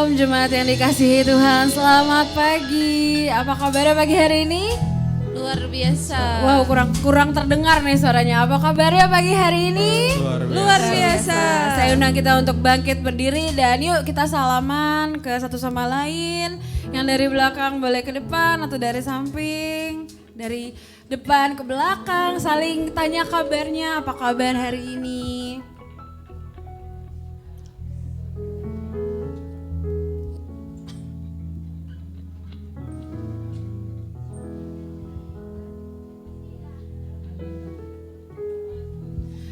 Shalom jemaat yang dikasihi Tuhan, selamat pagi. Apa kabarnya pagi hari ini? Luar biasa. Wow, kurang terdengar nih suaranya. Apa kabarnya pagi hari ini? Luar biasa. Saya undang kita untuk bangkit berdiri dan yuk kita salaman ke satu sama lain. Yang dari belakang boleh ke depan atau dari samping. Dari depan ke belakang, saling tanya kabarnya, apa kabar hari ini?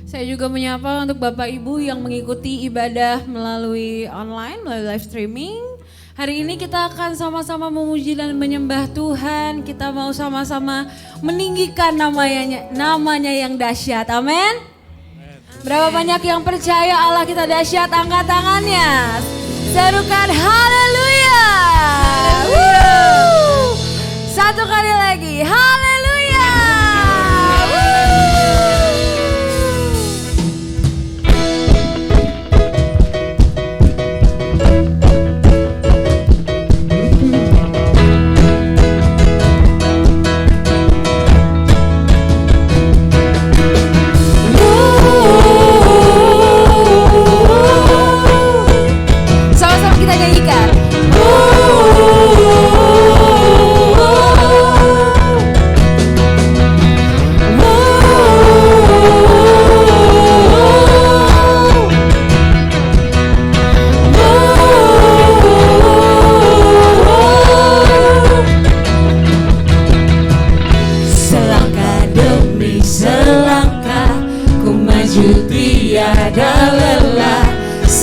Saya juga menyapa untuk Bapak Ibu yang mengikuti ibadah melalui online, melalui live streaming. Hari ini kita akan sama-sama memuji dan menyembah Tuhan. Kita mau sama-sama meninggikan namanya yang dahsyat. Amin. Berapa banyak yang percaya Allah kita dahsyat, angkat tangannya. Serukan haleluya. Satu kali lagi, haleluya.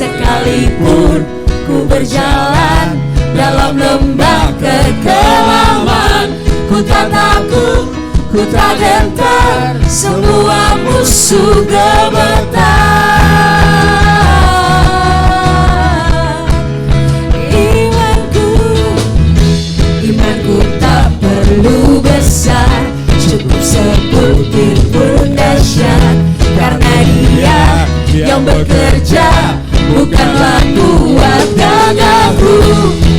Sekalipun ku berjalan dalam lembah kekelaman, ku tak takut, ku tak gentar, semua musuh gemetar. Imanku tak perlu besar, cukup sebutir pun dahsyat, karena Dia yang bekerja bukanlah kuat gagahku.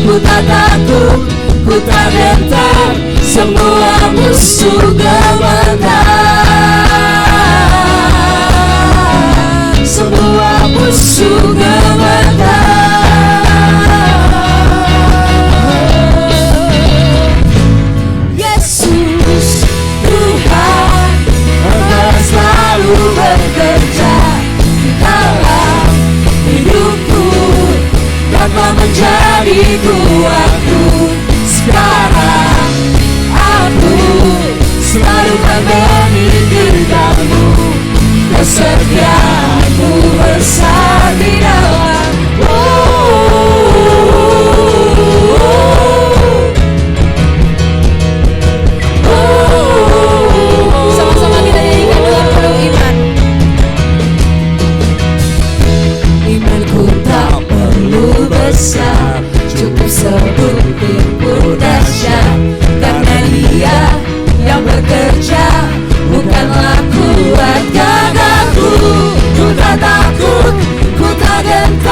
Ku tak takut, ku tak gentar, semua musuh gemetar. Semua musuh gemetar. Yesus Tuhan akan selalu bekerja dalam hidupku, dapat menjadi kuatku. Sekarang aku selalu akan meninggikanmu, kesetiaanmu besar di dalam. Sama-sama kita nyanyikan dengan penuh iman. Imanku tak perlu besar, cukup sebutir pun dahsyat, karena Dia yang bekerja bukanlah kuat gagahku. Ku tak takut, ku tak gentar,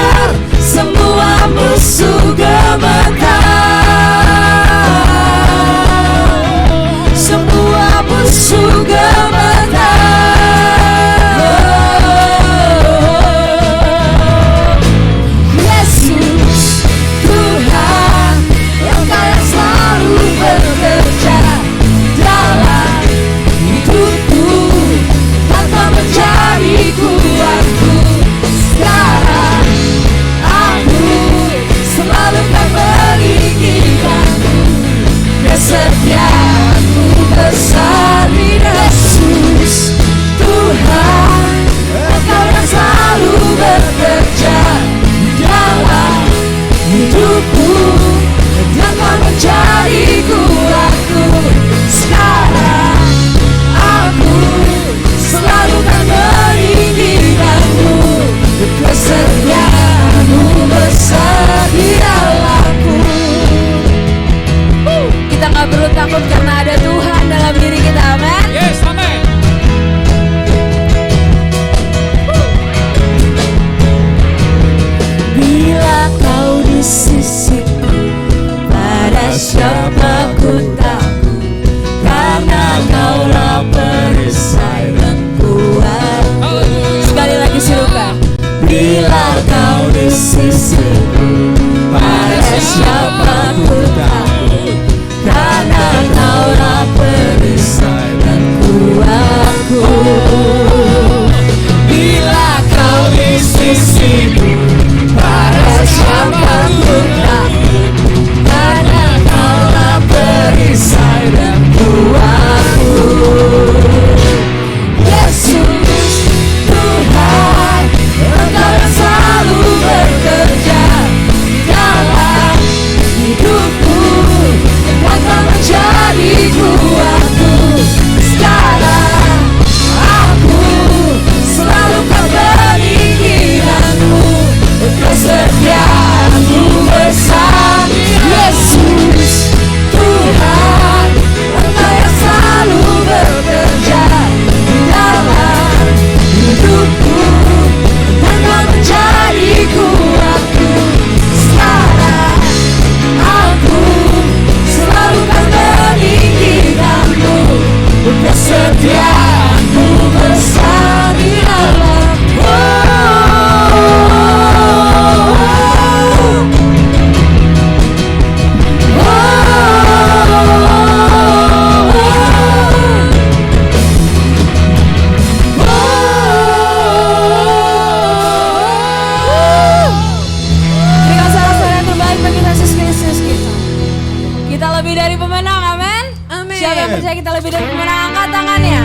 yang percaya kita lebih dari pemenang, angkat tangannya.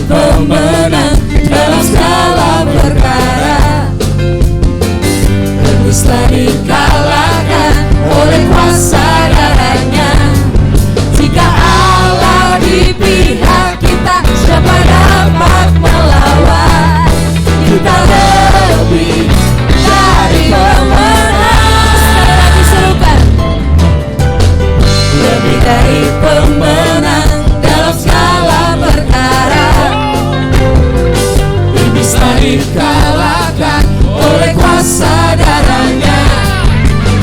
Pemenang dalam segala perkara, iblis telah dikalahkan oleh kuasa darahnya. Jika Allah di pihak kita, siapa dapat melawan? Kita lebih dari pemenang. Lagi serukan, lebih dari pemenang dalam segala perkara. Dikalahkan oleh kuasa darahnya.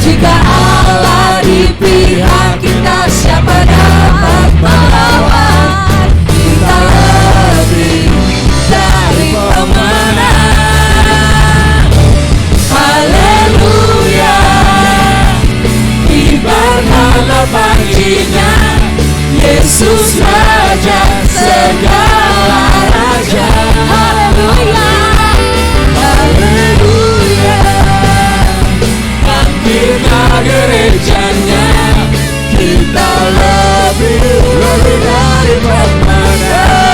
Jika Allah di pihak kita, siapa dapat melawan? Kita lebih dari pemenang. Haleluya, kibarkanlah panjinya, Yesus Raja segala raja. Haleluya, haleluya, bangkitlah gerejanya, kita lebih dari pemenang.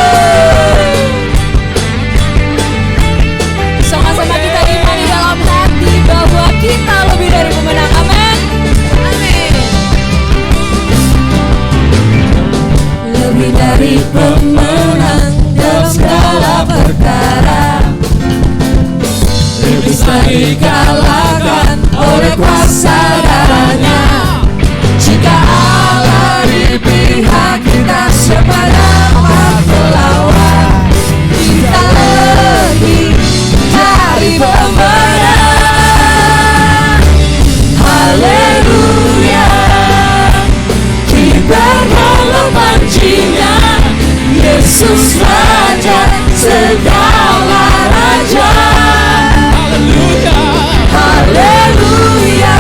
Sama-sama kita imani dalam hati bahwa kita lebih dari pemenang. Amin, amin. Lebih dari pemenang dalam segala perkara, iblis telah dikalahkan oleh kuasa darahnya. Jika Allah di pihak kita, siapa dapat melawan? Kita lebih dari pemenang. Haleluya, kibarkanlah panjinya, Yesus Raja segala raja. Haleluya,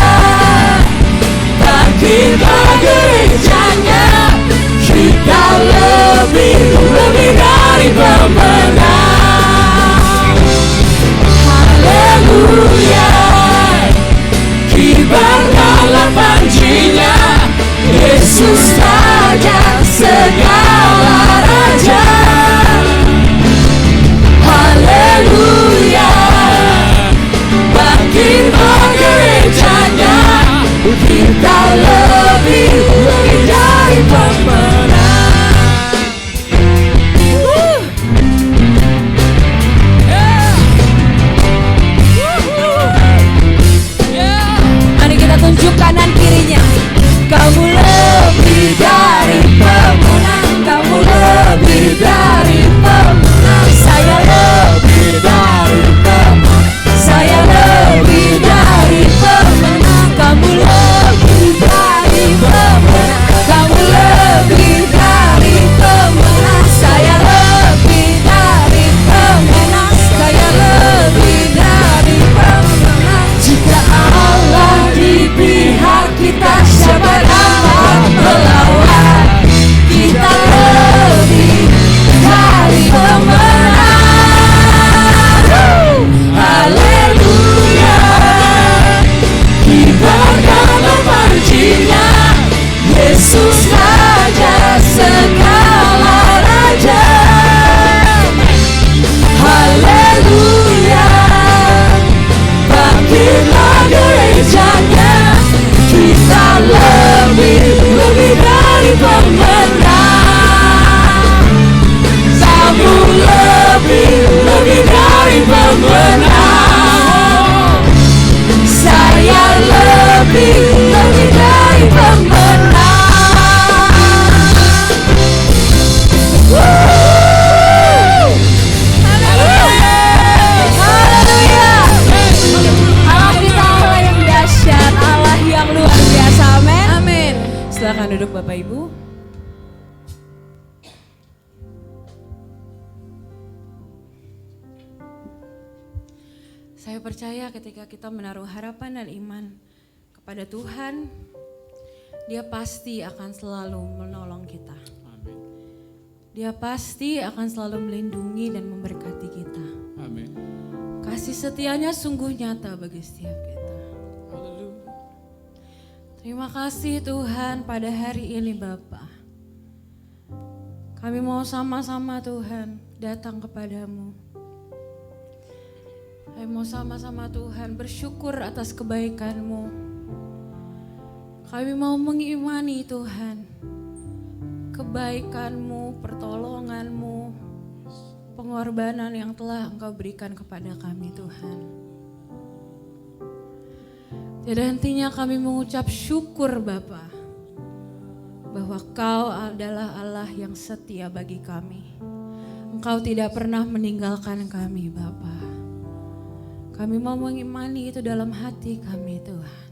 Saya percaya ketika kita menaruh harapan dan iman kepada Tuhan, Dia pasti akan selalu menolong kita. Amin. Dia pasti akan selalu melindungi dan memberkati kita. Amin. Kasih setianya sungguh nyata bagi setiap kita. Haleluya. Terima kasih Tuhan pada hari ini Bapa. Kami mau sama-sama Tuhan datang kepadamu. Kami mau sama-sama Tuhan bersyukur atas kebaikan-Mu. Kami mau mengimani Tuhan kebaikan-Mu, pertolongan-Mu, pengorbanan yang telah Engkau berikan kepada kami Tuhan. Tiada hentinya kami mengucap syukur Bapa, bahwa Kau adalah Allah yang setia bagi kami. Engkau tidak pernah meninggalkan kami Bapa. Kami mau mengimani itu dalam hati kami Tuhan.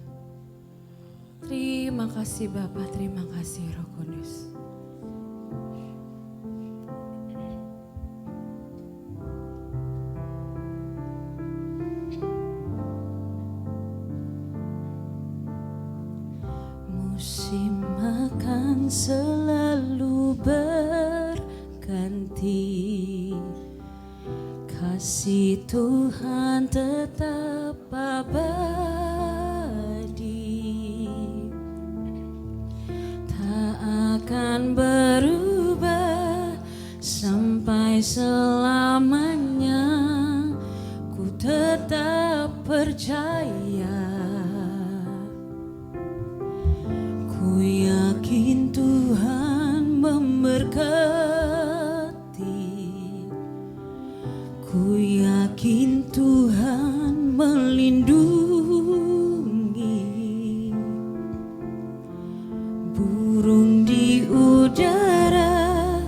Terima kasih Bapa, terima kasih Roh Kudus. Musim akan selalu berganti, kasih Tuhan tetap abadi, tak akan berubah sampai selamanya. Ku tetap percaya, ku yakin Tuhan memberkati, ku yakin Tuhan melindungi. Burung di udara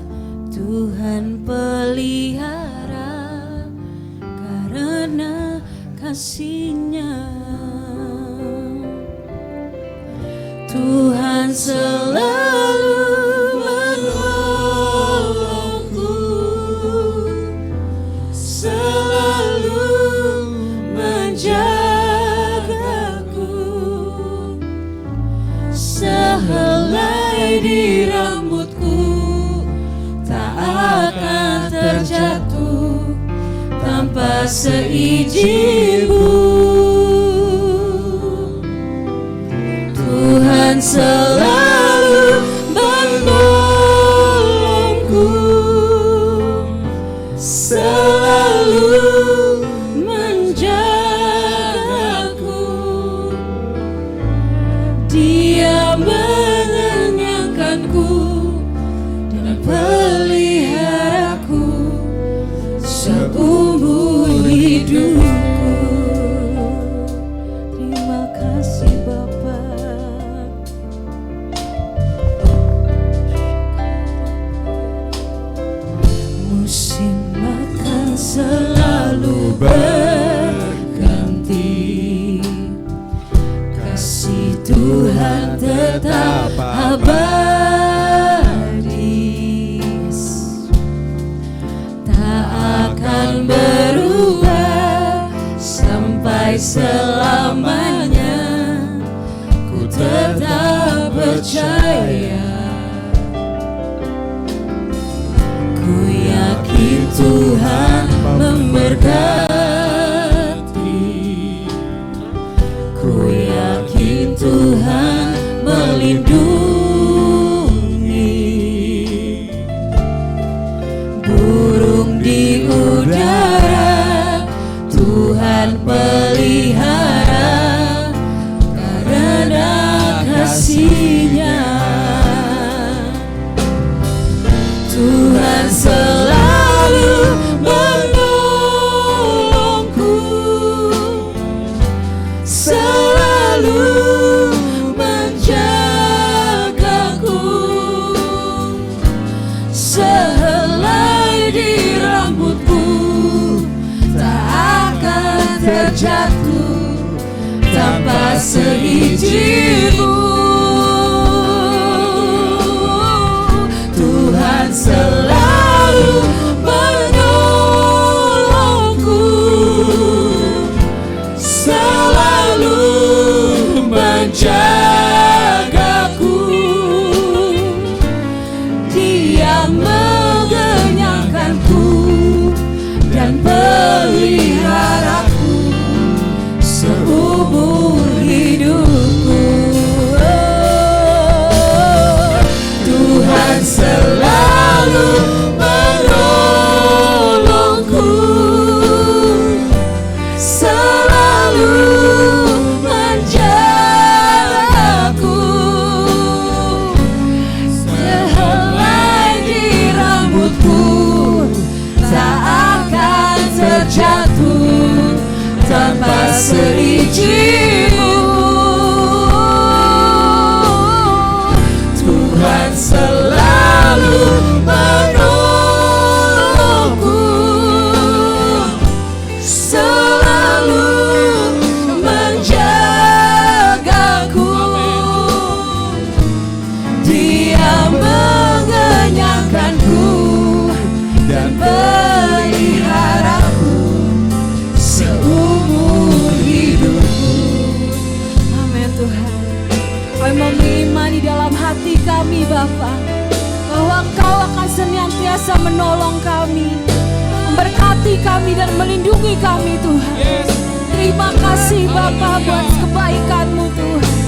Tuhan pelihara karena kasih-Nya. Tuhan selalu menolongku, selalu menjagaku, sehelai di rambutku tak akan terjatuh tanpa seizin-Mu. Tuhan selalu menolongku, selalu menjagaku. Dia mengenyangkanku dan peliharaku seumur hidupku. Terima kasih Bapa. Musim akan selalu berganti, kasih Tuhan tetap abadi, tak akan berubah sampai selamanya. Ku tetap percaya, ku yakin Tuhan memberkati, ku yakin Tuhan melindungi. Burung di udara Tuhan pelihara karena kasih-Nya. Tuhan selalu menolongku, selalu menjagaku, sehelai di rambutku tak akan terjatuh tanpa seizin-Mu. Tuhan selalu menolongku, terjatuh tanpa seizinmu. Tuhan selalu menolongku, selalu menjagaku. Dia mengenyangkanku dan peliharaku seumur hidupku. Amin Tuhan. Kami mengimani dalam hati kami Bapa, bahwa Engkau akan senantiasa menolong kami, memberkati kami dan melindungi kami Tuhan. Terima kasih Bapa buat kebaikan-Mu Tuhan.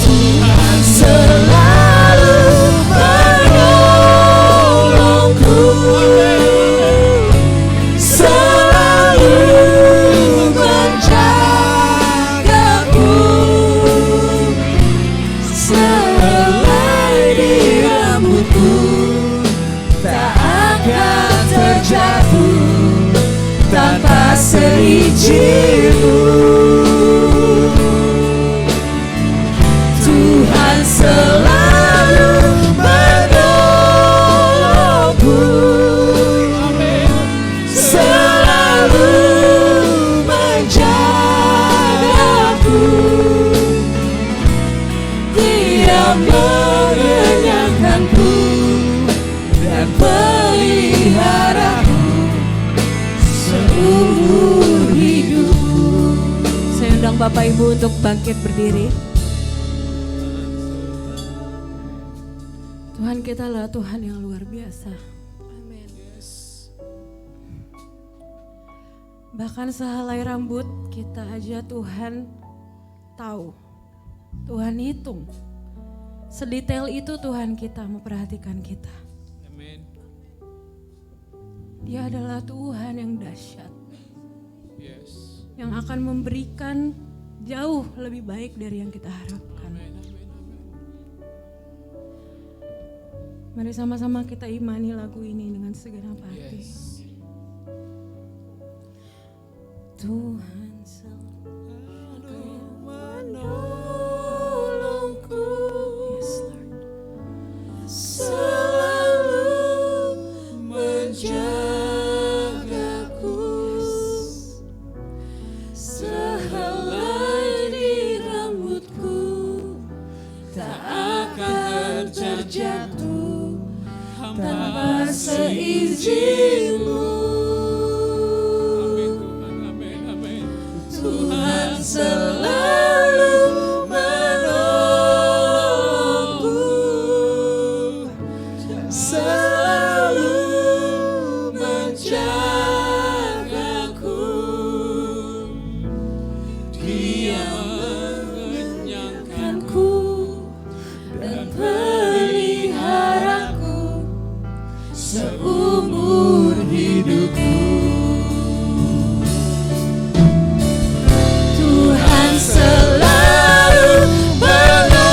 Tuhan selalu menolongku, selalu menjagaku. Selai di rambutku tak akan terjatuh tanpa seizinmu. Tuhan selalu menolongku, selalu menjagaku. Dia mengenyangkanku dan peliharaku seumur hidupku. Saya undang Bapak Ibu untuk bangkit berdiri. Tuhan kita adalah Tuhan yang luar biasa. Amin. Bahkan sehelai rambut kita aja Tuhan tahu. Tuhan hitung. Sedetail itu Tuhan kita memperhatikan kita. Amin. Dia adalah Tuhan yang dahsyat. Yes. Yang akan memberikan jauh lebih baik dari yang kita harapkan. Mari sama-sama kita imani lagu ini dengan segenap hati. Yes. Tuhan selalu menolongku, yes, Lord. selalu menjagaku. Sehelai di rambutku tak akan terjatuh tanpa seizinmu. Tuhan selalu menolongku, selalu menjagaku. Dia mengenyangkanku dan peliharaku seumur hidupku. Tuhan selalu menolongku,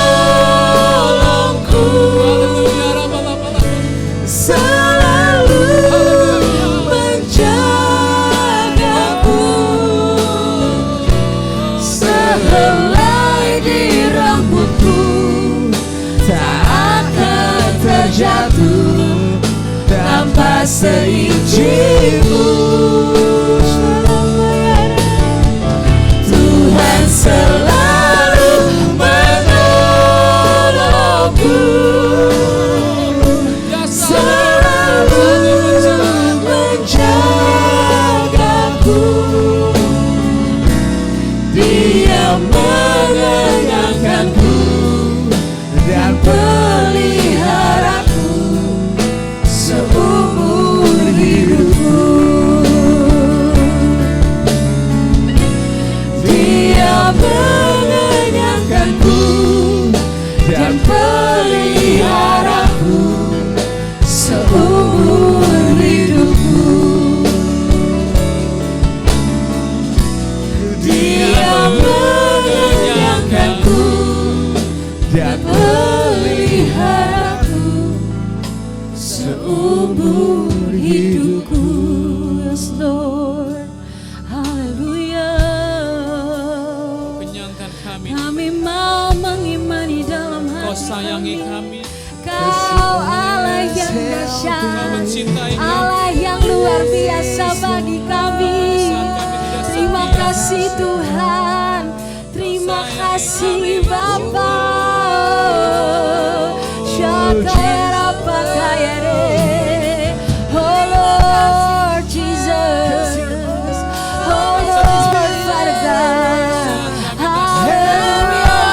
selalu menjagaku. Sehelai di rambutku tak akan terjatuh tanpa seizinmu. Tuhan selalu menolongku, selalu menjagaku. Dia mengenyangkanku dan peliharaku seumur hidupku. Dia mengenyangkanku dan peliharaku seumur hidupku. Dia mengenyangkanku dan peliharaku menyambut hidupku. Yes Lord, haleluya. Kenyangkan kami. Kami mau mengimani dalam hati Kau sayangi kami. Kau Allah yang dahsyat, Kau mencintai kami. Allah yang luar biasa bagi kami. Terima kasih Tuhan, terima kasih Bapa. Shakaya Pakayare, oh Lord Jesus, oh Lord Father God, hallelujah,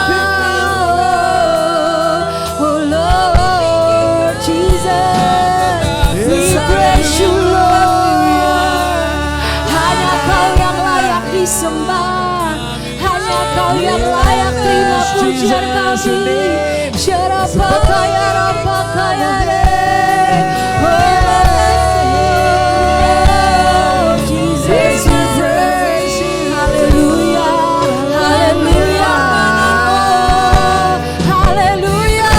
oh Lord Jesus, we praise you Lord. Hanya Kau yang layak disembah, hanya Kau yang layak terima pujian kami. Sharapakaya rapakaya re, oh Jesus, Jesus, hallelujah, hallelujah, hallelujah,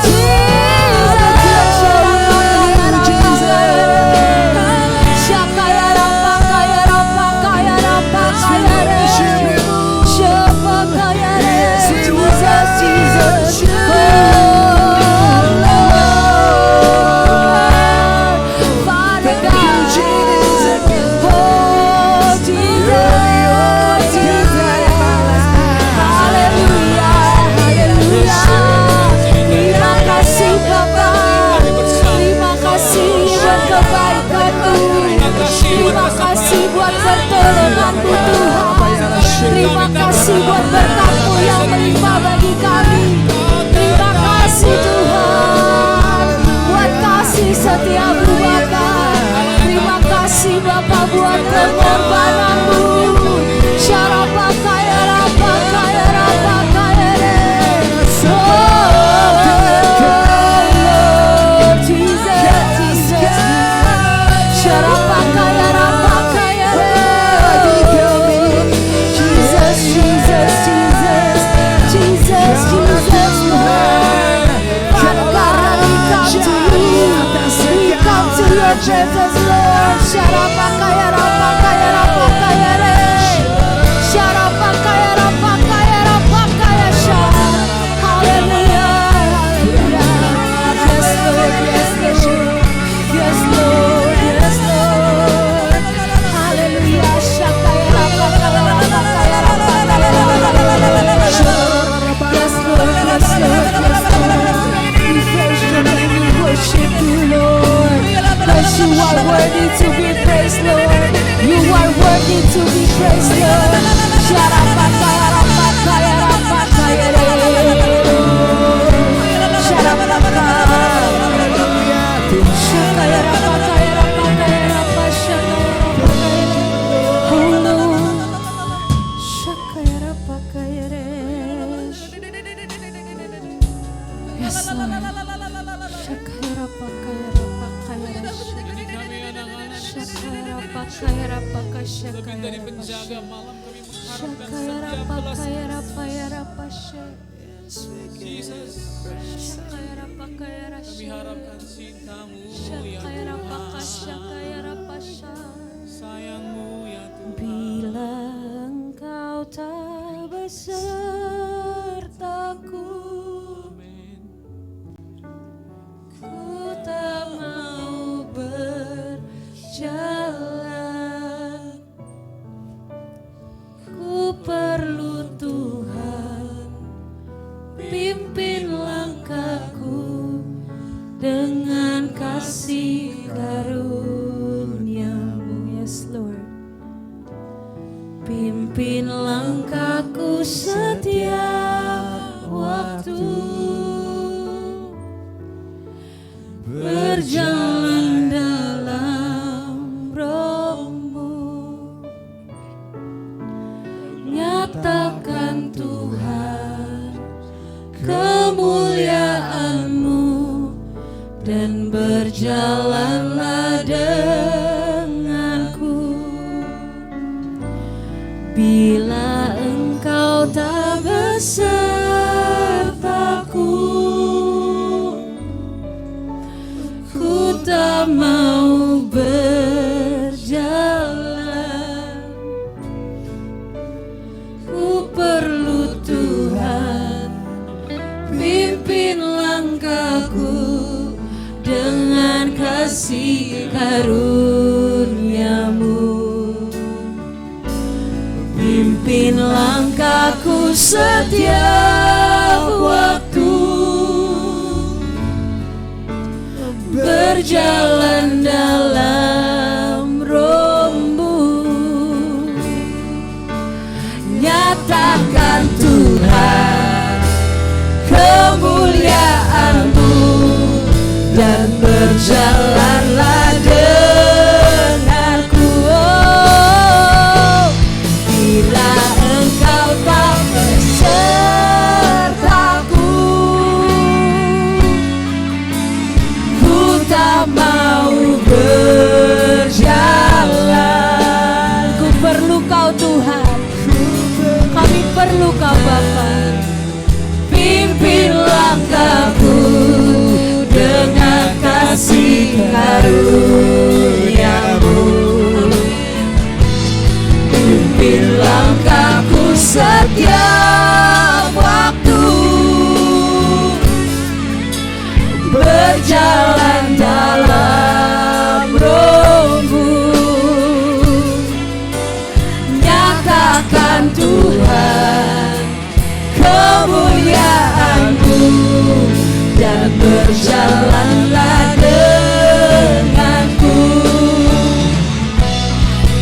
Jesus, Shakaya rapakaya rapakaya rapakaya re, Shapakaya re, Jesus, oh Lord, Father God, oh Jesus, hallelujah, hallelujah. Terima kasih Bapa, terima kasih buat kebaikan-Mu, terima kasih buat pertolongan-Mu Tuhan, terima kasih buat berkat-Mu yang melimpah bagi kami. Terima kasih Tuhan buat kasih setiamu Bapa. Terima kasih Bapa buat pengorbanan-Mu. Syarapakaya rapakaya rapakaya re, oh Lord Jesus, Jesus, Syarapakaya rapakaya re, Jesus, Jesus, Jesus, Jesus, Jesus, Lord. Father God, we come to you. We come to your presence, Lord. Sharapakaya rapakaya rapakaya re, Sharapakaya rapakaya rapakaya sha. Hallelujah, hallelujah. Yes, Lord, yes, Lord. Yes, Lord, yes, Lord. Hallelujah. Shakaya rapakaya rapakaya rapakaya rapakaya sha. Yes, Lord, yes, Lord, yes, Lord. We praise your name, we worship you, Lord. Because you are worthy to be praised, Lord. You are worthy to be praised, Lord. Sharapakaya rapakaya rapakaya re, Sharapakaya, Shakaya rapakaya rapakaya rapashakaya rapakaya re, oh Lord, Shakaya rapakaya re. Yes, Lord. Shakaya rapakaya rapakaya re, Kami anak-anak Shakaya rapakaya rapakaya lebih shakaya dari rapakaya. penjaga malam, kami mengharapkan Shakaya setiap belas rapakaya rapaya rapasha, Jesus. Shakaya rapakaya Kami rasha, harapkan cinta-Mu ya Shakaya rapaka Tuhan, shakaya rapasha. sayang-Mu ya Tuhan. Bila Engkau tak besertaku, Amin. ku tak mau berjalan. Ku perlu Tuhan, pimpin langkahku dengan kasih karunia-Mu. Yes Lord. Pimpin langkahku setiap waktu, berjalan dalam Roh-Mu. Nyatakan Tuhan kemuliaan-Mu dan berjalanlah denganku. Bila Engkau tak besertaku, pimpin langkahku dengan kasih karunia-Mu. Pimpin langkahku setiap waktu, berjalan dalam Roh-Mu. Nyatakan Tuhan kemuliaan-Mu dan berjalanlah denganku. Oh, bila Engkau tak besertaku, ku tak mau berjalan. Ku perlu Kau Tuhan, kami perlu Kau Bapa. Pimpin langkahku dengan kasih karunia-Mu. Pimpin langkahku setiap waktu, berjalan dalam Roh-Mu. Nyatakan Tuhan kemuliaan-Mu dan berjalanlah denganku.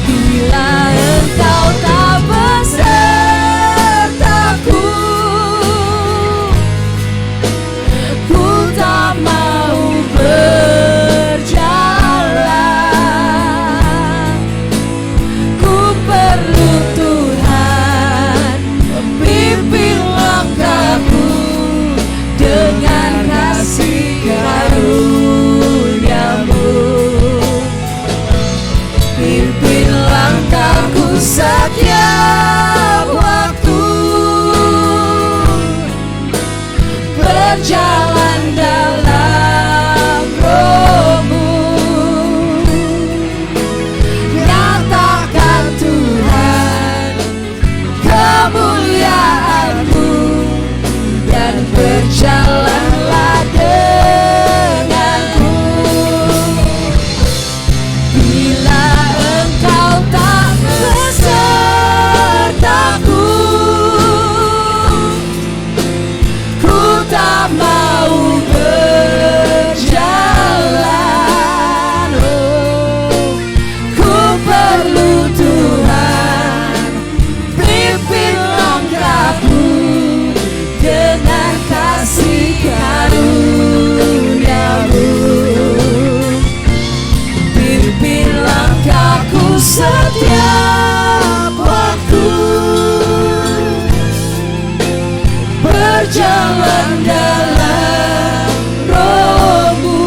Bila Engkau tak besertaku, ku tak mau berjalan. Ku perlu Tuhan, pimpin langkahku dengan kasih karunia-Mu. Pimpin langkahku setiap waktu, berjalan dalam Roh-Mu. Nyatakan Tuhan kemuliaan-Mu dan berjalanlah denganku. Bila Engkau tak besertaku, ku tak mau berjalan. Oh, ku perlu Tuhan, pimpin langkahku dengan kasih karunia-Mu. Pimpin langkahku setiap waktu, berjalan dalam Roh-Mu.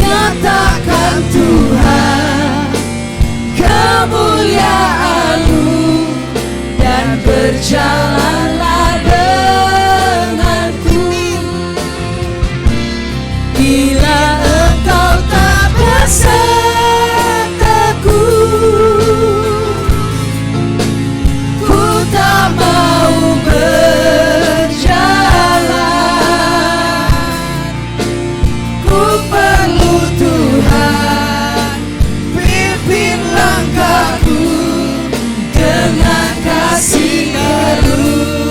Nyatakan Tuhan kemuliaan-Mu dan berjalanlah denganku. Bila Engkau tak besertaku, ku tak mau berjalan. Ku perlu Tuhan, pimpin langkahku dengan kasih karunia.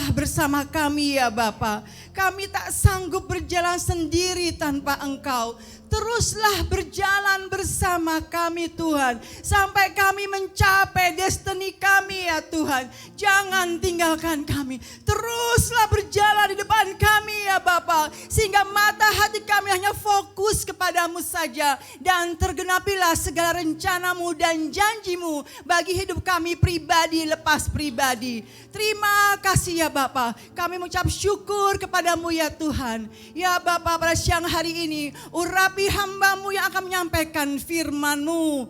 teruslah bersama kami ya Bapa. Kami tak sanggup berjalan sendiri tanpa Engkau. Teruslah berjalan bersama kami Tuhan. Sampai kami mencapai destiny kami ya Tuhan. Jangan tinggalkan kami. Teruslah berjalan di depan kami ya Bapa. Sehingga mata hati kami hanya fokus kepadamu saja. Dan tergenapilah segala rencanamu dan janjimu bagi hidup kami pribadi lepas pribadi. Terima kasih ya Bapa. Kami mengucap syukur kepadamu ya Tuhan. Ya Bapa, pada siang hari ini urapi hamba-Mu yang akan menyampaikan firman-Mu.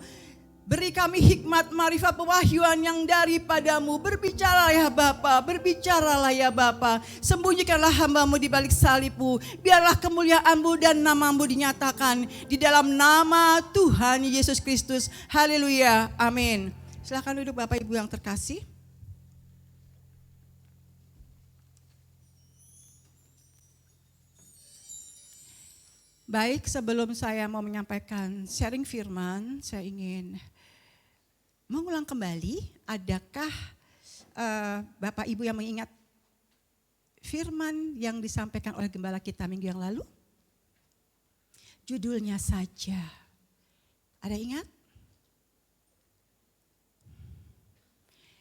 Beri kami hikmat, marifat, pewahyuan yang daripadamu. Berbicara ya Bapa, berbicaralah ya Bapa. Sembunyikanlah hamba-Mu di balik salib-Mu. Biarlah kemuliaan-Mu dan nama-Mu dinyatakan di dalam nama Tuhan Yesus Kristus. Haleluya, amin. Silakan duduk Bapak Ibu yang terkasih. Baik, sebelum saya mau menyampaikan sharing firman, saya ingin mengulang kembali, adakah Bapak Ibu yang mengingat firman yang disampaikan oleh gembala kita minggu yang lalu? Judulnya saja. Ada ingat?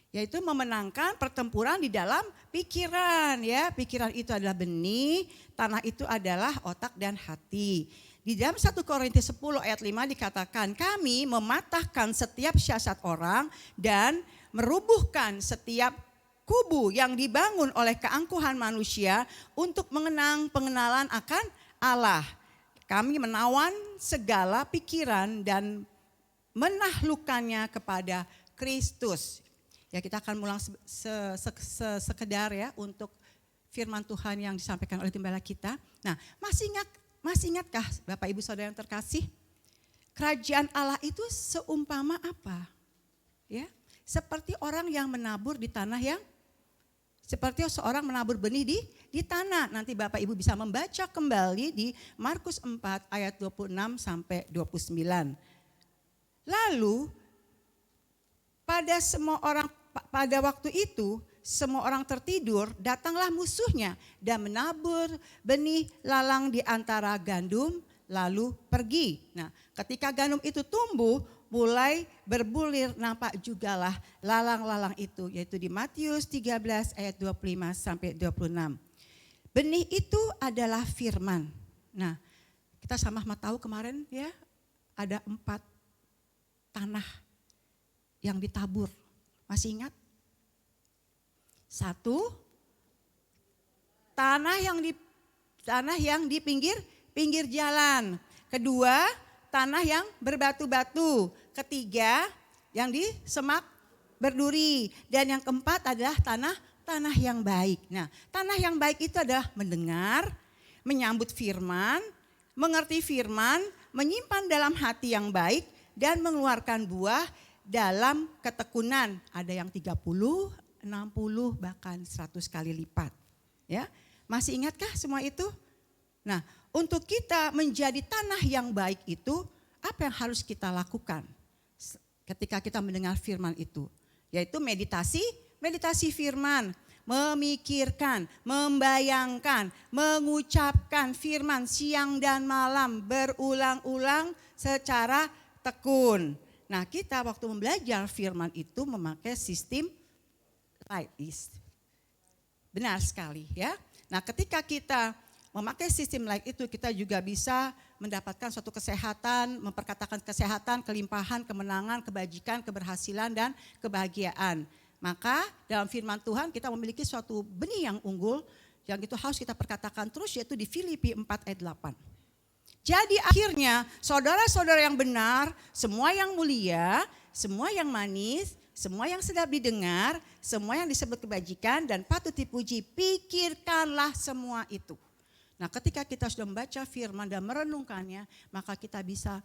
Yaitu memenangkan pertempuran di dalam pikiran ya. Pikiran itu adalah benih, tanah itu adalah otak dan hati. Di dalam 1 Korintus 10 ayat 5 dikatakan, kami mematahkan setiap siasat orang dan merubuhkan setiap kubu yang dibangun oleh keangkuhan manusia untuk mengenang pengenalan akan Allah. Kami menawan segala pikiran dan menaklukkannya kepada Kristus. Ya, kita akan ulang sekedar ya untuk firman Tuhan yang disampaikan oleh gembala kita. Nah, masih ingatkah Bapak Ibu Saudara yang terkasih? Kerajaan Allah itu seumpama apa? Ya, seperti orang yang menabur di tanah yang seperti seorang menabur benih di tanah. Nanti Bapak Ibu bisa membaca kembali di Markus 4 ayat 26 sampai 29. Lalu pada waktu itu semua orang tertidur, datanglah musuhnya dan menabur benih lalang di antara gandum lalu pergi. Nah, ketika gandum itu tumbuh, mulai berbulir, nampak jugalah lalang-lalang itu, yaitu di Matius 13 ayat 25 sampai 26. Benih itu adalah firman. Nah, kita sama-sama tahu kemarin ya, ada 4 tanah yang ditabur. Masih ingat? 1, tanah yang di pinggir jalan. 2, tanah yang berbatu-batu. 3, yang di semak berduri. Dan yang 4 adalah tanah yang baik. Nah, tanah yang baik itu adalah mendengar, menyambut firman, mengerti firman, menyimpan dalam hati yang baik, dan mengeluarkan buah dalam ketekunan. Ada yang 30, 60, bahkan 100 kali lipat. Ya, masih ingatkah semua itu? Nah, untuk kita menjadi tanah yang baik itu, apa yang harus kita lakukan ketika kita mendengar firman itu? Yaitu meditasi firman, memikirkan, membayangkan, mengucapkan firman siang dan malam berulang-ulang secara tekun. Nah, kita waktu belajar firman itu memakai sistem light is. Benar sekali ya. Nah, ketika kita memakai sistem light itu, kita juga bisa mendapatkan suatu kesehatan, memperkatakan kesehatan, kelimpahan, kemenangan, kebajikan, keberhasilan, dan kebahagiaan. Maka dalam firman Tuhan kita memiliki suatu benih yang unggul, yang itu harus kita perkatakan terus, yaitu di Filipi 4 ayat 8. Jadi akhirnya saudara-saudara yang benar, semua yang mulia, semua yang manis, semua yang sedap didengar, semua yang disebut kebajikan dan patut dipuji, pikirkanlah semua itu. Nah, ketika kita sudah membaca firman dan merenungkannya, maka kita bisa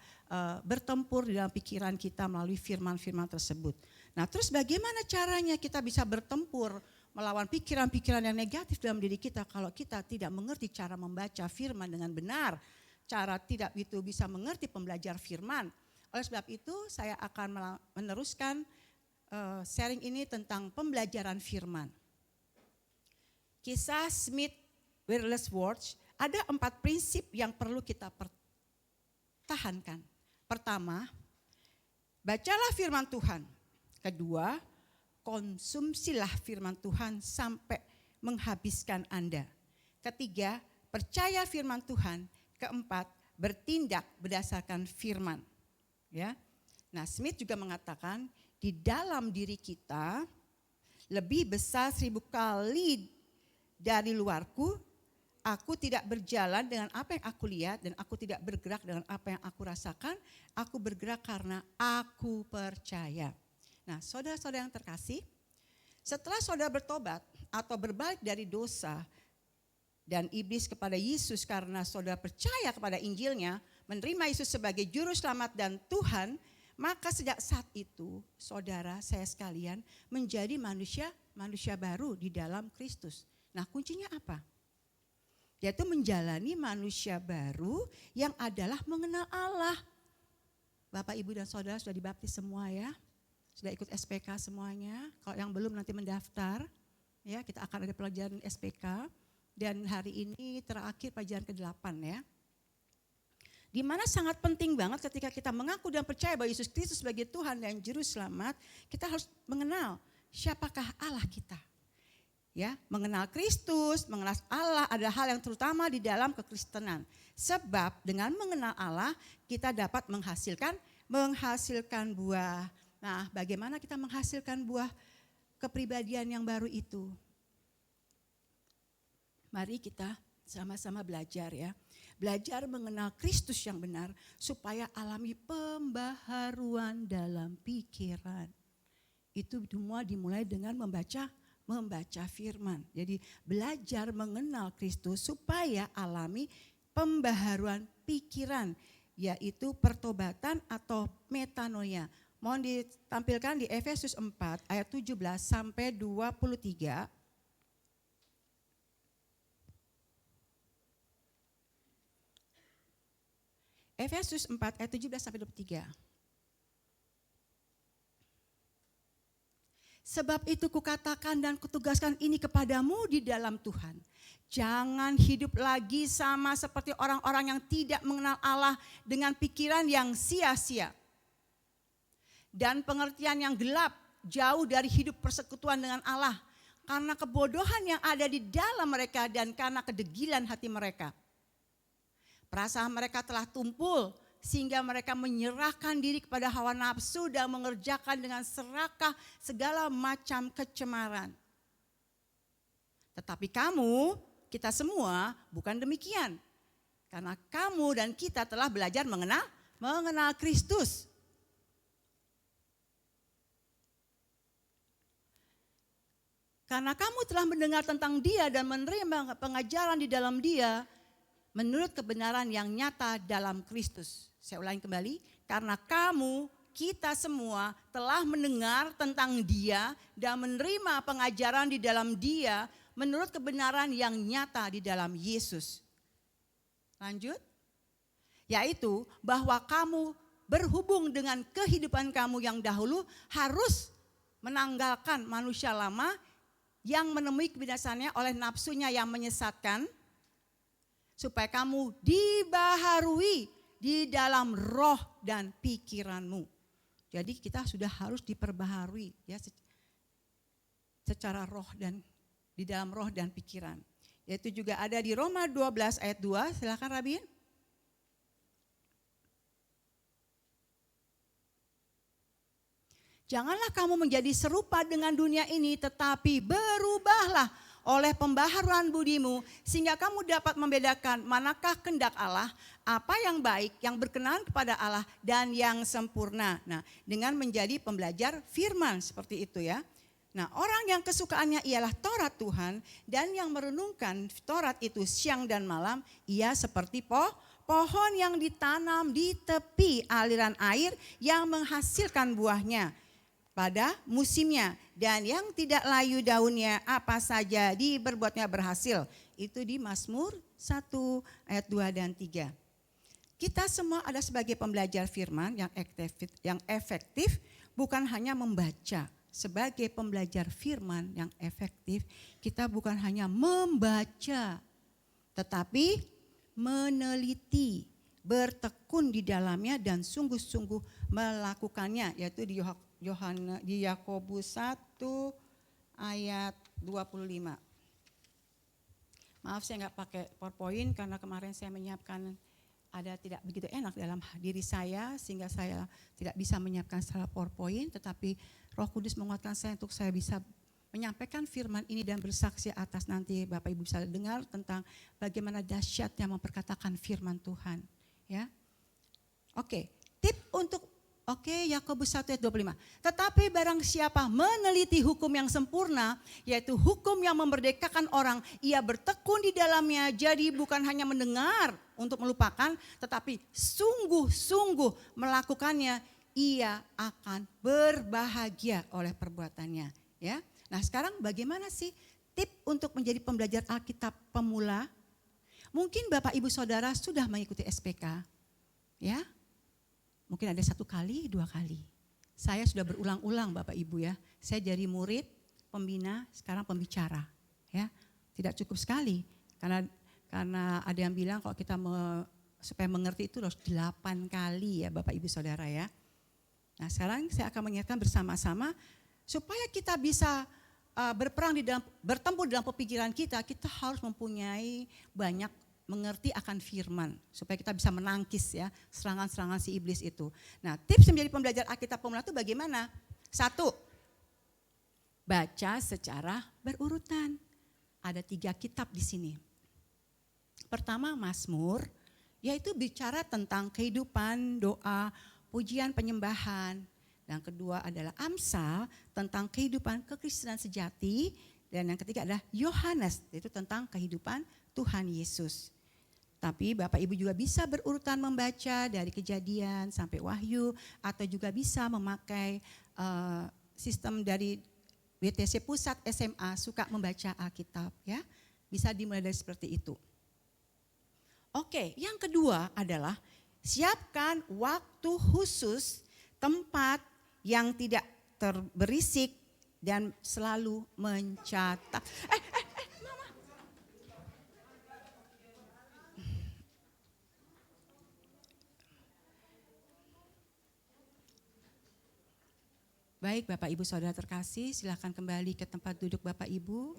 bertempur di dalam pikiran kita melalui firman-firman tersebut. Nah, terus bagaimana caranya kita bisa bertempur melawan pikiran-pikiran yang negatif dalam diri kita kalau kita tidak mengerti cara membaca firman dengan benar, cara tidak itu bisa mengerti pembelajar firman. Oleh sebab itu saya akan meneruskan sharing ini tentang pembelajaran firman. Kisah Smith Wigglesworth, ada 4 prinsip yang perlu kita pertahankan. Pertama, bacalah firman Tuhan. Kedua, konsumsilah firman Tuhan sampai menghabiskan Anda. Ketiga, percaya firman Tuhan. Keempat, bertindak berdasarkan firman. Ya. Nah, Smith juga mengatakan di dalam diri kita lebih besar 1000 kali dari luarku, aku tidak berjalan dengan apa yang aku lihat dan aku tidak bergerak dengan apa yang aku rasakan, aku bergerak karena aku percaya. Nah, saudara-saudara yang terkasih, setelah saudara bertobat atau berbalik dari dosa dan iblis kepada Yesus karena saudara percaya kepada Injilnya, menerima Yesus sebagai juru selamat dan Tuhan, maka sejak saat itu saudara saya sekalian menjadi manusia baru di dalam Kristus. Nah, kuncinya apa? Yaitu menjalani manusia baru yang adalah mengenal Allah. Bapak, Ibu dan Saudara sudah dibaptis semua ya. Sudah ikut SPK semuanya. Kalau yang belum nanti mendaftar, ya kita akan ada pelajaran SPK. Dan hari ini terakhir pelajaran ke-8 ya. Di mana sangat penting banget ketika kita mengaku dan percaya bahwa Yesus Kristus sebagai Tuhan dan Juru Selamat, kita harus mengenal siapakah Allah kita. Ya, mengenal Kristus, mengenal Allah adalah hal yang terutama di dalam kekristenan. Sebab dengan mengenal Allah kita dapat menghasilkan buah. Nah, bagaimana kita menghasilkan buah kepribadian yang baru itu? Mari kita sama-sama belajar ya. Belajar mengenal Kristus yang benar supaya alami pembaharuan dalam pikiran. Itu semua dimulai dengan membaca firman. Jadi belajar mengenal Kristus supaya alami pembaharuan pikiran, yaitu pertobatan atau metanoia. Mohon ditampilkan di Efesus 4 ayat 17 sampai 23. Efesus 4 ayat 17 sampai 23. Sebab itu kukatakan dan kutugaskan ini kepadamu di dalam Tuhan. Jangan hidup lagi sama seperti orang-orang yang tidak mengenal Allah dengan pikiran yang sia-sia. Dan pengertian yang gelap, jauh dari hidup persekutuan dengan Allah. Karena kebodohan yang ada di dalam mereka dan karena kedegilan hati mereka. Perasaan mereka telah tumpul, sehingga mereka menyerahkan diri kepada hawa nafsu dan mengerjakan dengan serakah segala macam kecemaran. Tetapi kamu, kita semua bukan demikian. Karena kamu dan kita telah belajar mengenal Kristus. Karena kamu telah mendengar tentang Dia dan menerima pengajaran di dalam Dia, menurut kebenaran yang nyata dalam Kristus. Saya ulangi kembali, karena kamu, kita semua telah mendengar tentang Dia dan menerima pengajaran di dalam Dia menurut kebenaran yang nyata di dalam Yesus. Lanjut, yaitu bahwa kamu berhubung dengan kehidupan kamu yang dahulu harus menanggalkan manusia lama yang menemui kebinasaannya oleh nafsunya yang menyesatkan, supaya kamu dibaharui di dalam roh dan pikiranmu. Jadi kita sudah harus diperbaharui ya secara roh dan di dalam roh dan pikiran. Yaitu juga ada di Roma 12 ayat 2, silakan Rabin. Janganlah kamu menjadi serupa dengan dunia ini, tetapi berubahlah oleh pembaharuan budimu, sehingga kamu dapat membedakan manakah kehendak Allah, apa yang baik, yang berkenan kepada Allah, dan yang sempurna. Nah, dengan menjadi pembelajar firman seperti itu ya. Nah, orang yang kesukaannya ialah Taurat Tuhan, dan yang merenungkan Taurat itu siang dan malam, ia seperti pohon yang ditanam di tepi aliran air yang menghasilkan buahnya pada musimnya, dan yang tidak layu daunnya apa saja diberbuatnya berhasil. Itu di Mazmur 1 ayat 2 dan 3. Kita semua ada sebagai pembelajar firman yang efektif bukan hanya membaca sebagai pembelajar firman yang efektif, kita bukan hanya membaca, tetapi meneliti, bertekun di dalamnya dan sungguh-sungguh melakukannya, yaitu di Yakobus 1 ayat 25. Maaf saya nggak pakai PowerPoint karena kemarin saya menyiapkan ada tidak begitu enak dalam diri saya sehingga saya tidak bisa menyiapkan secara PowerPoint, tetapi Roh Kudus menguatkan saya untuk saya bisa menyampaikan firman ini dan bersaksi atas, nanti Bapak Ibu bisa dengar tentang bagaimana dahsyatnya memperkatakan firman Tuhan. Ya, oke. Tip untuk Yakobus 1 ayat 25. Tetapi barang siapa meneliti hukum yang sempurna, yaitu hukum yang memerdekakan orang, ia bertekun di dalamnya, jadi bukan hanya mendengar untuk melupakan, tetapi sungguh-sungguh melakukannya, ia akan berbahagia oleh perbuatannya. Ya. Nah sekarang bagaimana sih tip untuk menjadi pembelajar Alkitab pemula? Mungkin Bapak Ibu Saudara sudah mengikuti SPK, ya. Mungkin ada 1 kali, 2 kali. Saya sudah berulang-ulang Bapak Ibu ya. Saya jadi murid, pembina, sekarang pembicara. Ya, tidak cukup sekali karena ada yang bilang kalau kita supaya mengerti itu harus 8 kali ya Bapak Ibu Saudara ya. Nah sekarang saya akan mengingatkan bersama-sama supaya kita bisa bertempur dalam pemikiran kita harus mempunyai banyak mengerti akan firman supaya kita bisa menangkis ya serangan-serangan si iblis itu. Nah, tips menjadi pembelajar Alkitab pemula itu bagaimana? 1. Baca secara berurutan. Ada 3 kitab di sini. Pertama Mazmur, yaitu bicara tentang kehidupan, doa, pujian, penyembahan. Yang kedua adalah Amsal tentang kehidupan kekristenan sejati. Dan yang ketiga adalah Yohanes, yaitu tentang kehidupan Tuhan Yesus. Tapi Bapak Ibu juga bisa berurutan membaca dari Kejadian sampai Wahyu, atau juga bisa memakai sistem dari BTC Pusat SMA suka membaca Alkitab ya. Bisa dimulai dari seperti itu. Oke, yang kedua adalah siapkan waktu khusus, tempat yang tidak terberisik dan selalu mencatat. Baik Bapak Ibu Saudara terkasih, silakan kembali ke tempat duduk Bapak Ibu.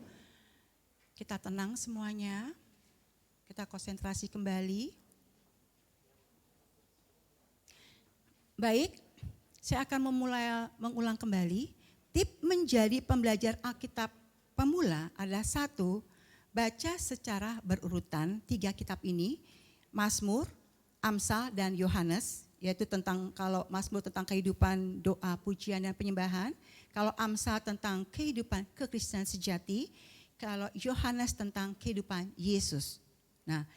Kita tenang semuanya, kita konsentrasi kembali. Baik, saya akan mengulang kembali. Tip menjadi pembelajar Alkitab pemula adalah 1, baca secara berurutan 3 kitab ini, Mazmur, Amsal, dan Yohanes. Yaitu tentang, kalau Mazmur tentang kehidupan, doa, pujian, dan penyembahan. Kalau Amsal tentang kehidupan kekristenan sejati. Kalau Yohanes tentang kehidupan Yesus. Nah,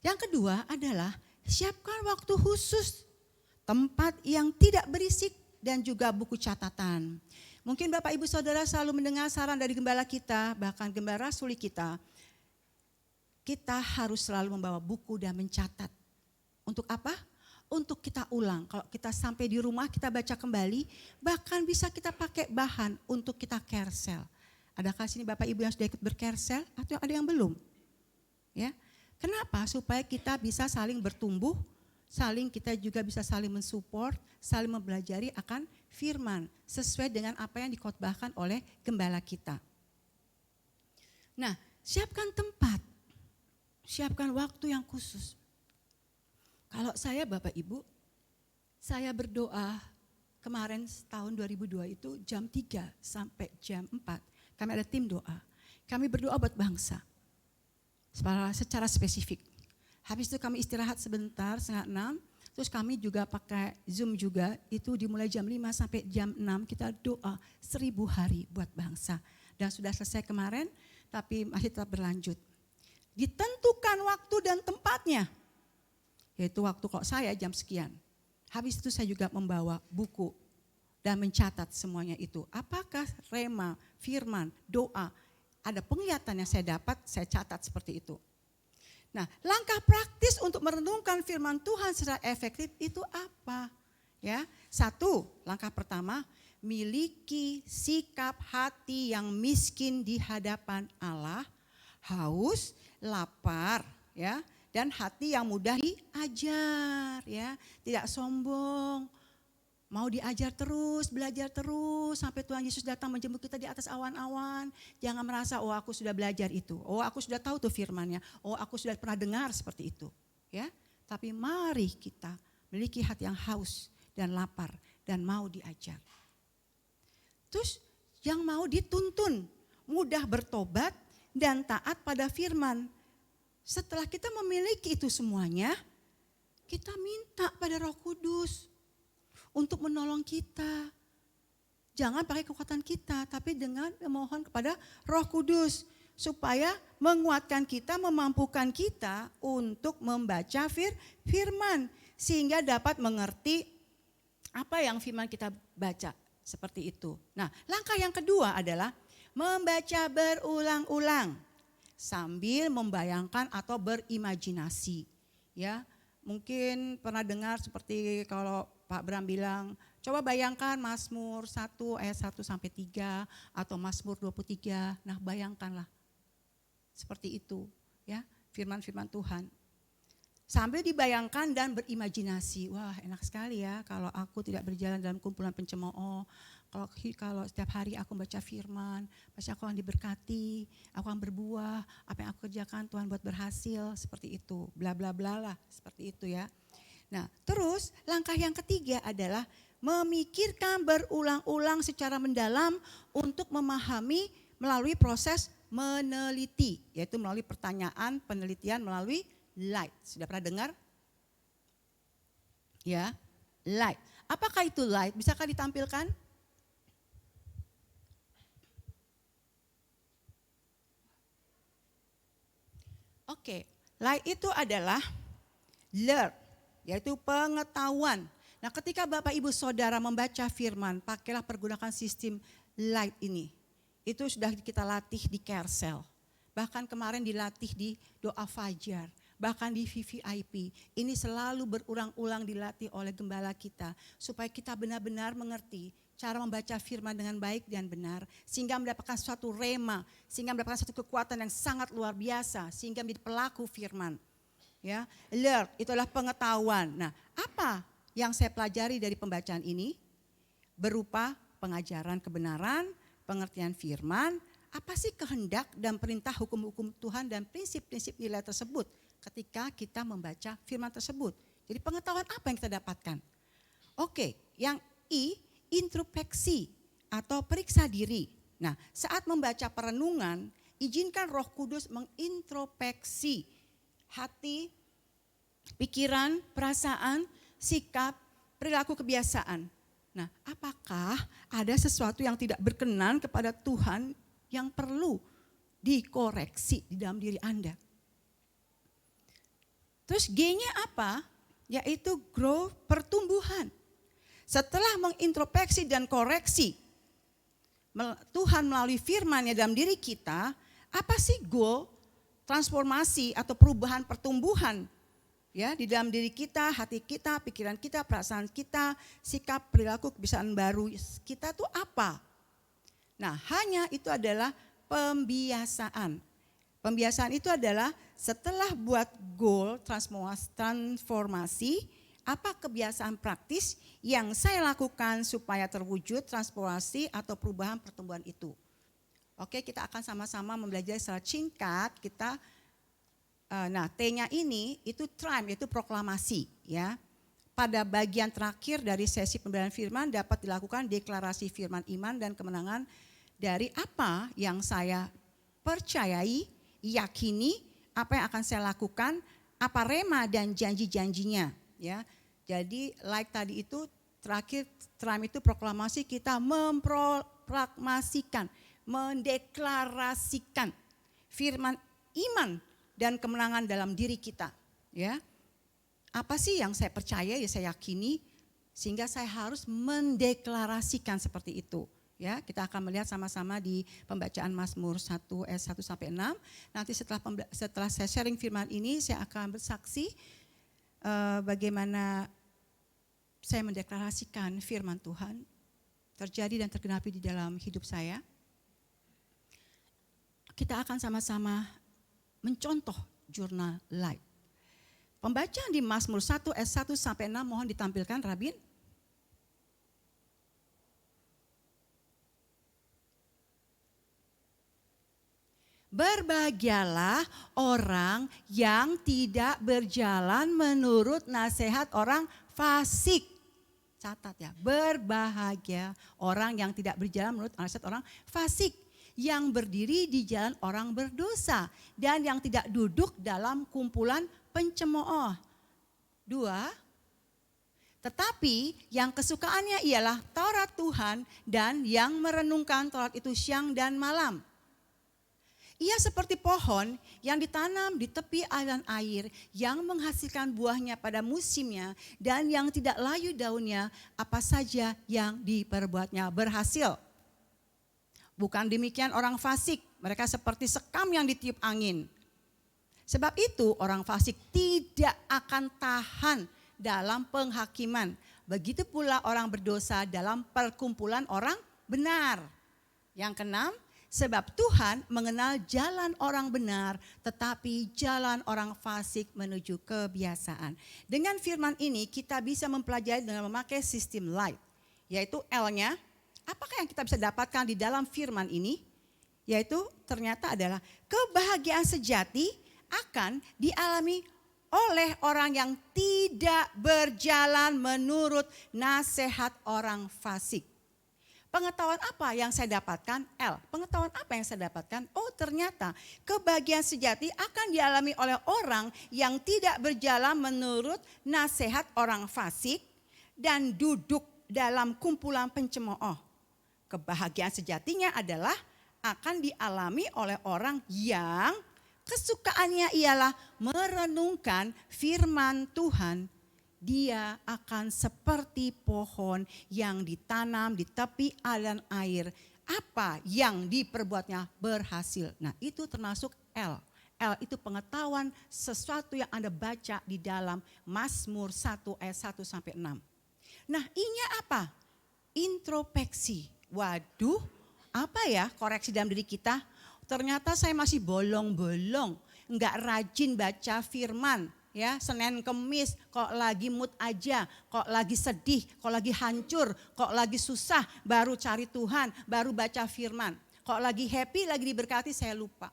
yang kedua adalah siapkan waktu khusus, tempat yang tidak berisik, dan juga buku catatan. Mungkin Bapak Ibu Saudara selalu mendengar saran dari gembala kita, bahkan gembala rasuli kita. Kita harus selalu membawa buku dan mencatat. Untuk apa? Untuk kita ulang, kalau kita sampai di rumah kita baca kembali, bahkan bisa kita pakai bahan untuk kita kersel. Adakah sini Bapak Ibu yang sudah ikut berkersel atau ada yang belum? Ya, kenapa? Supaya kita bisa saling bertumbuh, kita juga bisa saling mensupport, saling mempelajari akan firman sesuai dengan apa yang dikhotbahkan oleh gembala kita. Nah, siapkan tempat, siapkan waktu yang khusus. Kalau saya Bapak Ibu, saya berdoa kemarin tahun 2002 itu jam 3 sampai jam 4. Kami ada tim doa. Kami berdoa buat bangsa secara spesifik. Habis itu kami istirahat sebentar, 5:30. Terus kami juga pakai Zoom juga, itu dimulai jam 5 sampai jam 6 kita doa 1000 hari buat bangsa. Dan sudah selesai kemarin, tapi masih tetap berlanjut. Ditentukan waktu dan tempatnya. Yaitu waktu kalau saya jam sekian. Habis itu saya juga membawa buku dan mencatat semuanya itu. Apakah rema, firman, doa, ada penglihatan yang saya dapat, saya catat seperti itu. Nah, langkah praktis untuk merenungkan firman Tuhan secara efektif itu apa? Ya, 1, langkah pertama, miliki sikap hati yang miskin di hadapan Allah, haus, lapar, ya, dan hati yang mudah diajar, ya, tidak sombong, mau diajar terus, belajar terus sampai Tuhan Yesus datang menjemput kita di atas awan-awan. Jangan merasa, oh aku sudah belajar itu, oh aku sudah tahu tuh firman-Nya, oh aku sudah pernah dengar seperti itu, ya. Tapi mari kita memiliki hati yang haus dan lapar dan mau diajar. Terus yang mau dituntun, mudah bertobat dan taat pada firman. Setelah kita memiliki itu semuanya, kita minta pada Roh Kudus untuk menolong kita. Jangan pakai kekuatan kita, tapi dengan memohon kepada Roh Kudus supaya menguatkan kita, memampukan kita untuk membaca firman sehingga dapat mengerti apa yang firman kita baca. Seperti itu. Nah, langkah yang kedua adalah membaca berulang-ulang sambil membayangkan atau berimajinasi. Ya, mungkin pernah dengar seperti kalau Pak Bram bilang, coba bayangkan Mazmur 1 ayat 1 sampai 3 atau Mazmur 23. Nah, bayangkanlah seperti itu, ya, firman-firman Tuhan. Sambil dibayangkan dan berimajinasi, wah enak sekali ya kalau aku tidak berjalan dalam kumpulan pencemooh, kalau setiap hari aku baca firman, pasti aku akan diberkati, aku akan berbuah, apa yang aku kerjakan Tuhan buat berhasil, seperti itu, bla bla bla lah, seperti itu ya. Nah terus langkah yang ketiga adalah memikirkan berulang-ulang secara mendalam untuk memahami melalui proses meneliti, yaitu melalui pertanyaan, penelitian melalui light. Sudah pernah dengar? Ya, light. Apakah itu light? Bisakah ditampilkan? Oke, light itu adalah learn, yaitu pengetahuan. Nah, ketika Bapak Ibu Saudara membaca firman, pakailah pergunakan sistem light ini. Itu sudah kita latih di Carousel. Bahkan kemarin dilatih di doa fajar. Bahkan di VVIP, ini selalu berulang-ulang dilatih oleh gembala kita supaya kita benar-benar mengerti cara membaca firman dengan baik dan benar sehingga mendapatkan suatu rema, sehingga mendapatkan suatu kekuatan yang sangat luar biasa sehingga menjadi pelaku firman. Ya, alert itulah pengetahuan. Nah, apa yang saya pelajari dari pembacaan ini? Berupa pengajaran kebenaran, pengertian firman, apa sih kehendak dan perintah hukum-hukum Tuhan dan prinsip-prinsip nilai tersebut ketika kita membaca firman tersebut. Jadi pengetahuan apa yang kita dapatkan? Oke, yang I, introspeksi atau periksa diri. Nah, saat membaca perenungan, izinkan Roh Kudus mengintrospeksi hati, pikiran, perasaan, sikap, perilaku, kebiasaan. Nah, apakah ada sesuatu yang tidak berkenan kepada Tuhan yang perlu dikoreksi di dalam diri Anda? Terus G-nya apa? Yaitu grow, pertumbuhan. Setelah mengintrospeksi dan koreksi Tuhan melalui firman-Nya dalam diri kita, apa sih goal, transformasi atau perubahan pertumbuhan ya di dalam diri kita, hati kita, pikiran kita, perasaan kita, sikap, perilaku, kebiasaan baru kita tuh apa? Nah, hanya itu adalah pembiasaan. Pembiasaan itu adalah setelah buat goal transformasi, apa kebiasaan praktis yang saya lakukan supaya terwujud transformasi atau perubahan pertumbuhan itu. Oke, kita akan sama-sama mempelajari secara singkat. Nah, T-nya ini itu TRIME, yaitu proklamasi ya. Pada bagian terakhir dari sesi pembelajaran firman dapat dilakukan deklarasi firman iman dan kemenangan dari apa yang saya percayai, yakini, apa yang akan saya lakukan, apa rema dan janji-janjinya ya. Jadi like tadi itu terakhir TRIME itu proklamasi, kita memproklamasikan, mendeklarasikan firman iman dan kemenangan dalam diri kita ya. Apa sih yang saya percaya, ya saya yakini, sehingga saya harus mendeklarasikan seperti itu. Ya, kita akan melihat sama-sama di pembacaan Mazmur 1 ayat 1 sampai 6. Nanti setelah saya sharing firman ini, saya akan bersaksi bagaimana saya mendeklarasikan firman Tuhan terjadi dan tergenapi di dalam hidup saya, kita akan sama-sama mencontoh jurnal light. Pembacaan di Mazmur 1 ayat 1 sampai 6 mohon ditampilkan Rabin. Berbahagialah orang yang tidak berjalan menurut nasihat orang fasik. Catat ya, berbahagia orang yang tidak berjalan menurut nasihat orang fasik. Yang berdiri di jalan orang berdosa dan yang tidak duduk dalam kumpulan pencemooh. 2. Tetapi yang kesukaannya ialah Taurat Tuhan dan yang merenungkan Taurat itu siang dan malam. Ia seperti pohon yang ditanam di tepi aliran air yang menghasilkan buahnya pada musimnya dan yang tidak layu daunnya, apa saja yang diperbuatnya berhasil. Bukan demikian orang fasik, mereka seperti sekam yang ditiup angin. Sebab itu orang fasik tidak akan tahan dalam penghakiman. Begitu pula orang berdosa dalam perkumpulan orang benar. Yang keenam, sebab Tuhan mengenal jalan orang benar, tetapi jalan orang fasik menuju kebiasaan. Dengan firman ini kita bisa mempelajari dengan memakai sistem light, yaitu L-nya. Apakah yang kita bisa dapatkan di dalam firman ini? Yaitu ternyata adalah kebahagiaan sejati akan dialami oleh orang yang tidak berjalan menurut nasihat orang fasik. Pengetahuan apa yang saya dapatkan? L. Pengetahuan apa yang saya dapatkan? Oh, ternyata kebahagiaan sejati akan dialami oleh orang yang tidak berjalan menurut nasihat orang fasik dan duduk dalam kumpulan pencemooh. Kebahagiaan sejatinya adalah akan dialami oleh orang yang kesukaannya ialah merenungkan firman Tuhan. Dia akan seperti pohon yang ditanam di tepi aliran air. Apa yang diperbuatnya berhasil. Nah, itu termasuk L. L itu pengetahuan sesuatu yang Anda baca di dalam Mazmur 1 ayat 1 sampai 6. Nah, I-nya apa? Introspeksi. Waduh, apa ya koreksi dalam diri kita? Ternyata saya masih bolong-bolong, enggak rajin baca firman. Ya, Senin Kemis kok lagi mood aja, kok lagi sedih, kok lagi hancur, kok lagi susah, baru cari Tuhan, baru baca firman. Kok lagi happy, lagi diberkati, saya lupa.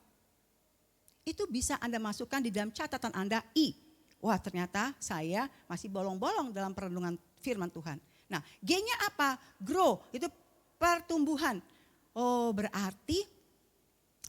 Itu bisa Anda masukkan di dalam catatan Anda I. Wah, ternyata saya masih bolong-bolong dalam perenungan firman Tuhan. Nah, G-nya apa? Grow, itu pertumbuhan. Oh, berarti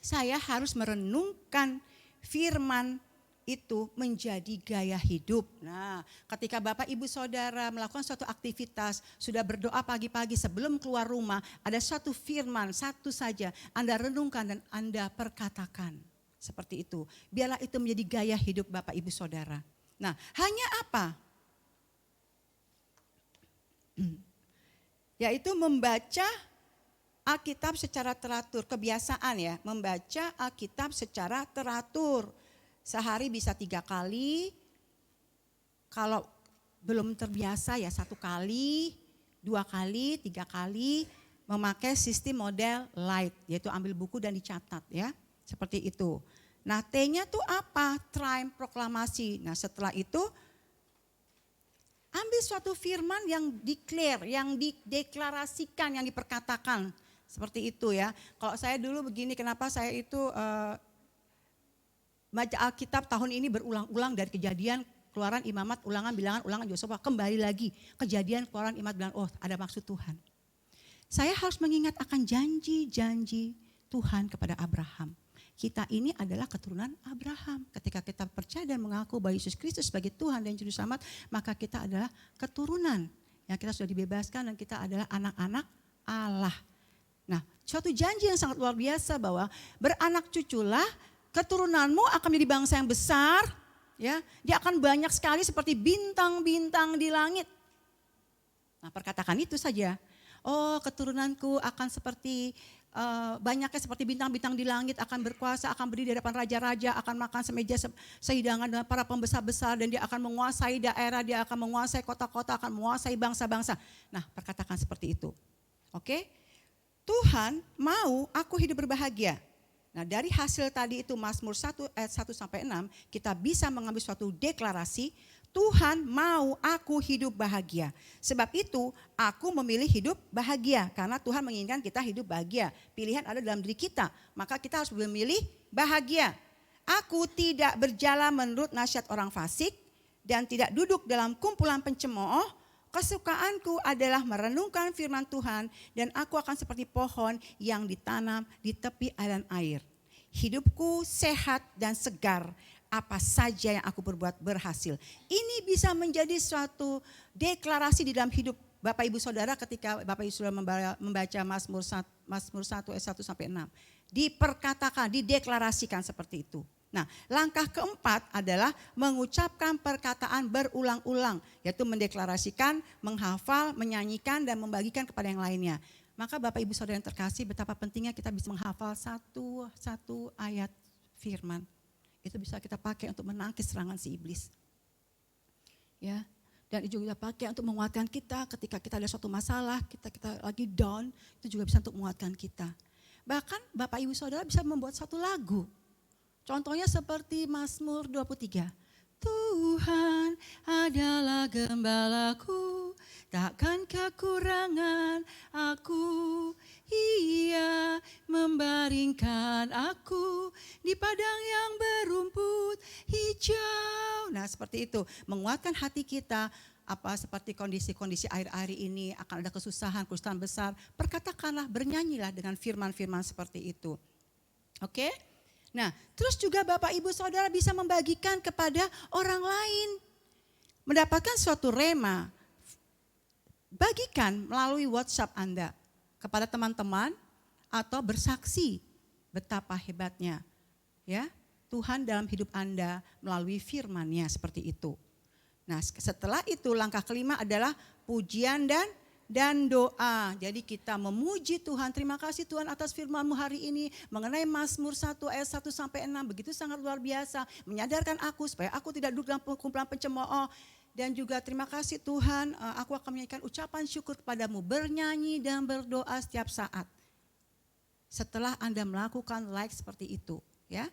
saya harus merenungkan firman itu menjadi gaya hidup. Nah, ketika Bapak Ibu Saudara melakukan suatu aktivitas, sudah berdoa pagi-pagi sebelum keluar rumah, ada suatu firman, satu saja Anda renungkan dan Anda perkatakan. Seperti itu. Biarlah itu menjadi gaya hidup Bapak Ibu Saudara. Nah, hanya apa? Yaitu membaca Alkitab secara teratur, kebiasaan ya, membaca Alkitab secara teratur. Sehari bisa 3 kali, kalau belum terbiasa ya 1 kali, 2 kali, 3 kali, memakai sistem model light, yaitu ambil buku dan dicatat ya, seperti itu. Nah, T-nya tuh apa? Time proklamasi. Nah, setelah itu ambil suatu firman yang declare, yang dideklarasikan, yang diperkatakan. Seperti itu ya. Kalau saya dulu begini, kenapa saya itu baca Alkitab tahun ini berulang-ulang dari Kejadian, Keluaran, Imamat, Ulangan, Bilangan, Ulangan, Yosua, kembali lagi. Kejadian, Keluaran, Imamat, Bilangan, oh ada maksud Tuhan. Saya harus mengingat akan janji-janji Tuhan kepada Abraham. Kita ini adalah keturunan Abraham. Ketika kita percaya dan mengaku bahwa Yesus Kristus sebagai Tuhan dan Juru Selamat, maka kita adalah keturunan. Yang kita sudah dibebaskan dan kita adalah anak-anak Allah. Nah, suatu janji yang sangat luar biasa bahwa beranak cuculah, keturunanmu akan menjadi bangsa yang besar. Ya, dia akan banyak sekali seperti bintang-bintang di langit. Nah, perkatakan itu saja. Oh, keturunanku akan seperti banyaknya seperti bintang-bintang di langit, akan berkuasa, akan berdiri di hadapan raja-raja, akan makan semeja sehidangan dengan para pembesar-besar, dan dia akan menguasai daerah, dia akan menguasai kota-kota, akan menguasai bangsa-bangsa. Nah, perkatakan seperti itu. Oke? Tuhan mau aku hidup berbahagia. Nah, dari hasil tadi itu Mazmur 1 ayat 1 sampai 6, kita bisa mengambil suatu deklarasi, Tuhan mau aku hidup bahagia. Sebab itu aku memilih hidup bahagia karena Tuhan menginginkan kita hidup bahagia. Pilihan ada dalam diri kita, maka kita harus memilih bahagia. Aku tidak berjalan menurut nasihat orang fasik dan tidak duduk dalam kumpulan pencemooh. Kesukaanku adalah merenungkan firman Tuhan dan aku akan seperti pohon yang ditanam di tepi aliran air. Hidupku sehat dan segar, apa saja yang aku perbuat berhasil. Ini bisa menjadi suatu deklarasi di dalam hidup Bapak Ibu Saudara ketika Bapak Ibu sudah membaca Mazmur 1 ayat 1 sampai 6. Diperkatakan, dideklarasikan seperti itu. Nah, langkah keempat adalah mengucapkan perkataan berulang-ulang, yaitu mendeklarasikan, menghafal, menyanyikan, dan membagikan kepada yang lainnya. Maka Bapak Ibu Saudara yang terkasih, betapa pentingnya kita bisa menghafal satu ayat firman. Itu bisa kita pakai untuk menangkis serangan si iblis. Ya, dan itu juga kita pakai untuk menguatkan kita ketika kita ada suatu masalah, kita lagi down, itu juga bisa untuk menguatkan kita. Bahkan Bapak Ibu Saudara bisa membuat satu lagu. Contohnya seperti Mazmur 23. Tuhan adalah gembalaku, takkan kekurangan aku. Ia membaringkan aku di padang yang berumput hijau. Nah, seperti itu, menguatkan hati kita. Seperti kondisi-kondisi akhir-akhir ini akan ada kesusahan besar. Perkatakanlah, bernyanyilah dengan firman-firman seperti itu. Oke? Nah, terus juga Bapak Ibu Saudara bisa membagikan kepada orang lain. Mendapatkan suatu rema. Bagikan melalui WhatsApp Anda kepada teman-teman atau bersaksi betapa hebatnya ya Tuhan dalam hidup Anda melalui firman-Nya seperti itu. Nah, setelah itu langkah kelima adalah pujian dan doa. Jadi kita memuji Tuhan, terima kasih Tuhan atas firman-Mu hari ini mengenai Mazmur 1 ayat 1 sampai 6, begitu sangat luar biasa, menyadarkan aku supaya aku tidak duduk dalam kumpulan pencemooh. Dan juga terima kasih Tuhan, aku akan menyanyikan ucapan syukur kepadamu, bernyanyi dan berdoa setiap saat. Setelah Anda melakukan seperti itu, ya.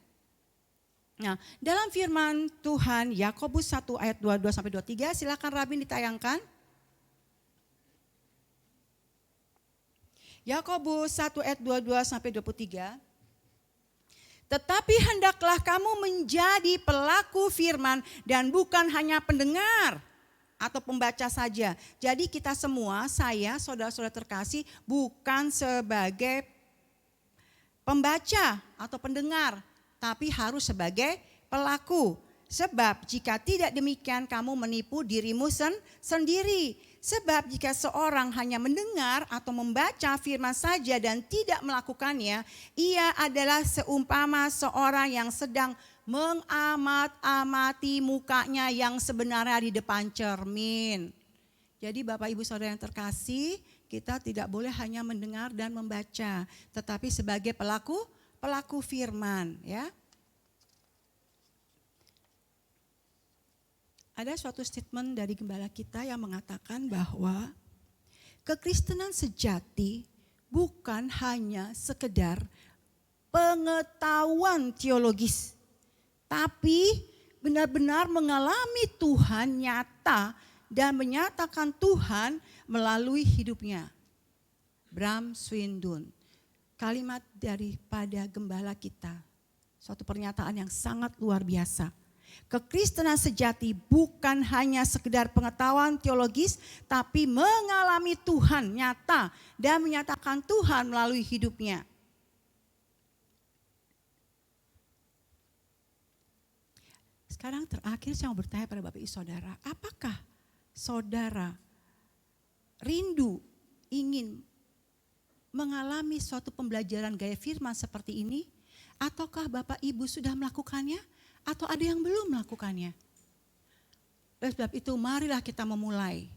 Nah, dalam firman Tuhan Yakobus 1 ayat 22 sampai 23, silakan Rabin ditayangkan. Yakobus 1 ayat 22 sampai 23. Tetapi hendaklah kamu menjadi pelaku firman dan bukan hanya pendengar atau pembaca saja. Jadi kita semua, saya, saudara-saudara terkasih, bukan sebagai pembaca atau pendengar, tapi harus sebagai pelaku. Sebab jika tidak demikian kamu menipu dirimu sendiri. Sebab jika seorang hanya mendengar atau membaca firman saja dan tidak melakukannya, ia adalah seumpama seorang yang sedang mengamat-amati mukanya yang sebenarnya di depan cermin. Jadi Bapak Ibu Saudara yang terkasih, kita tidak boleh hanya mendengar dan membaca, tetapi sebagai pelaku firman, ya. Ada suatu statement dari gembala kita yang mengatakan bahwa kekristenan sejati bukan hanya sekedar pengetahuan teologis, tapi benar-benar mengalami Tuhan nyata dan menyatakan Tuhan melalui hidupnya. Bram Swindoon, kalimat daripada gembala kita, suatu pernyataan yang sangat luar biasa. Kekristenan sejati bukan hanya sekedar pengetahuan teologis, tapi mengalami Tuhan nyata dan menyatakan Tuhan melalui hidupnya. Sekarang terakhir saya mau bertanya pada Bapak Ibu Saudara, apakah saudara rindu ingin mengalami suatu pembelajaran gaya firman seperti ini? Ataukah Bapak Ibu sudah melakukannya? Atau ada yang belum melakukannya? Oleh sebab itu marilah kita memulai.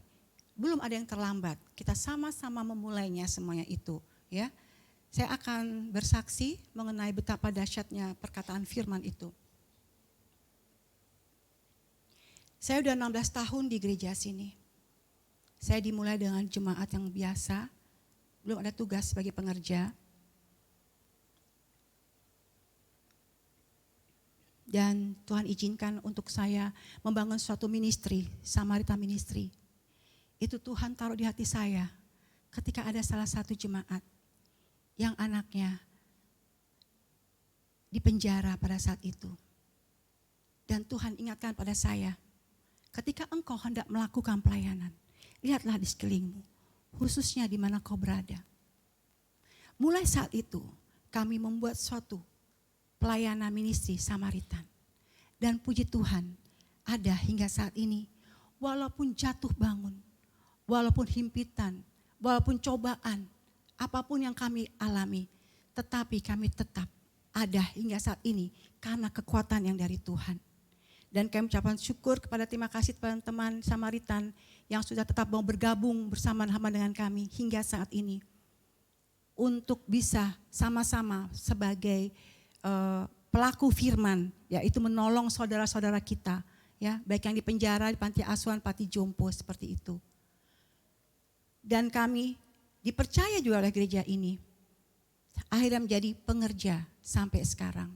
Belum ada yang terlambat. Kita sama-sama memulainya semuanya itu. Ya, saya akan bersaksi mengenai betapa dahsyatnya perkataan firman itu. Saya sudah 16 tahun di gereja sini. Saya dimulai dengan jemaat yang biasa. belum ada tugas bagi pengerja. Dan Tuhan izinkan untuk saya membangun suatu ministry, Samaritan Ministry. Itu Tuhan taruh di hati saya ketika ada salah satu jemaat yang anaknya di penjara pada saat itu. Dan Tuhan ingatkan pada saya, ketika engkau hendak melakukan pelayanan, lihatlah di sekelilingmu, khususnya di mana kau berada. Mulai saat itu kami membuat suatu pelayanan ministry Samaritan. Dan puji Tuhan, ada hingga saat ini, walaupun jatuh bangun, walaupun himpitan, walaupun cobaan, apapun yang kami alami, tetapi kami tetap ada hingga saat ini karena kekuatan yang dari Tuhan. Dan kami ucapkan syukur kepada terima kasih teman-teman Samaritan yang sudah tetap mau bergabung bersama-sama dengan kami hingga saat ini. Untuk bisa sama-sama sebagai pelaku firman, yaitu menolong saudara-saudara kita, ya, baik yang di penjara, di panti asuhan, panti jompo seperti itu. Dan kami dipercaya juga oleh gereja ini, akhirnya menjadi pengerja sampai sekarang.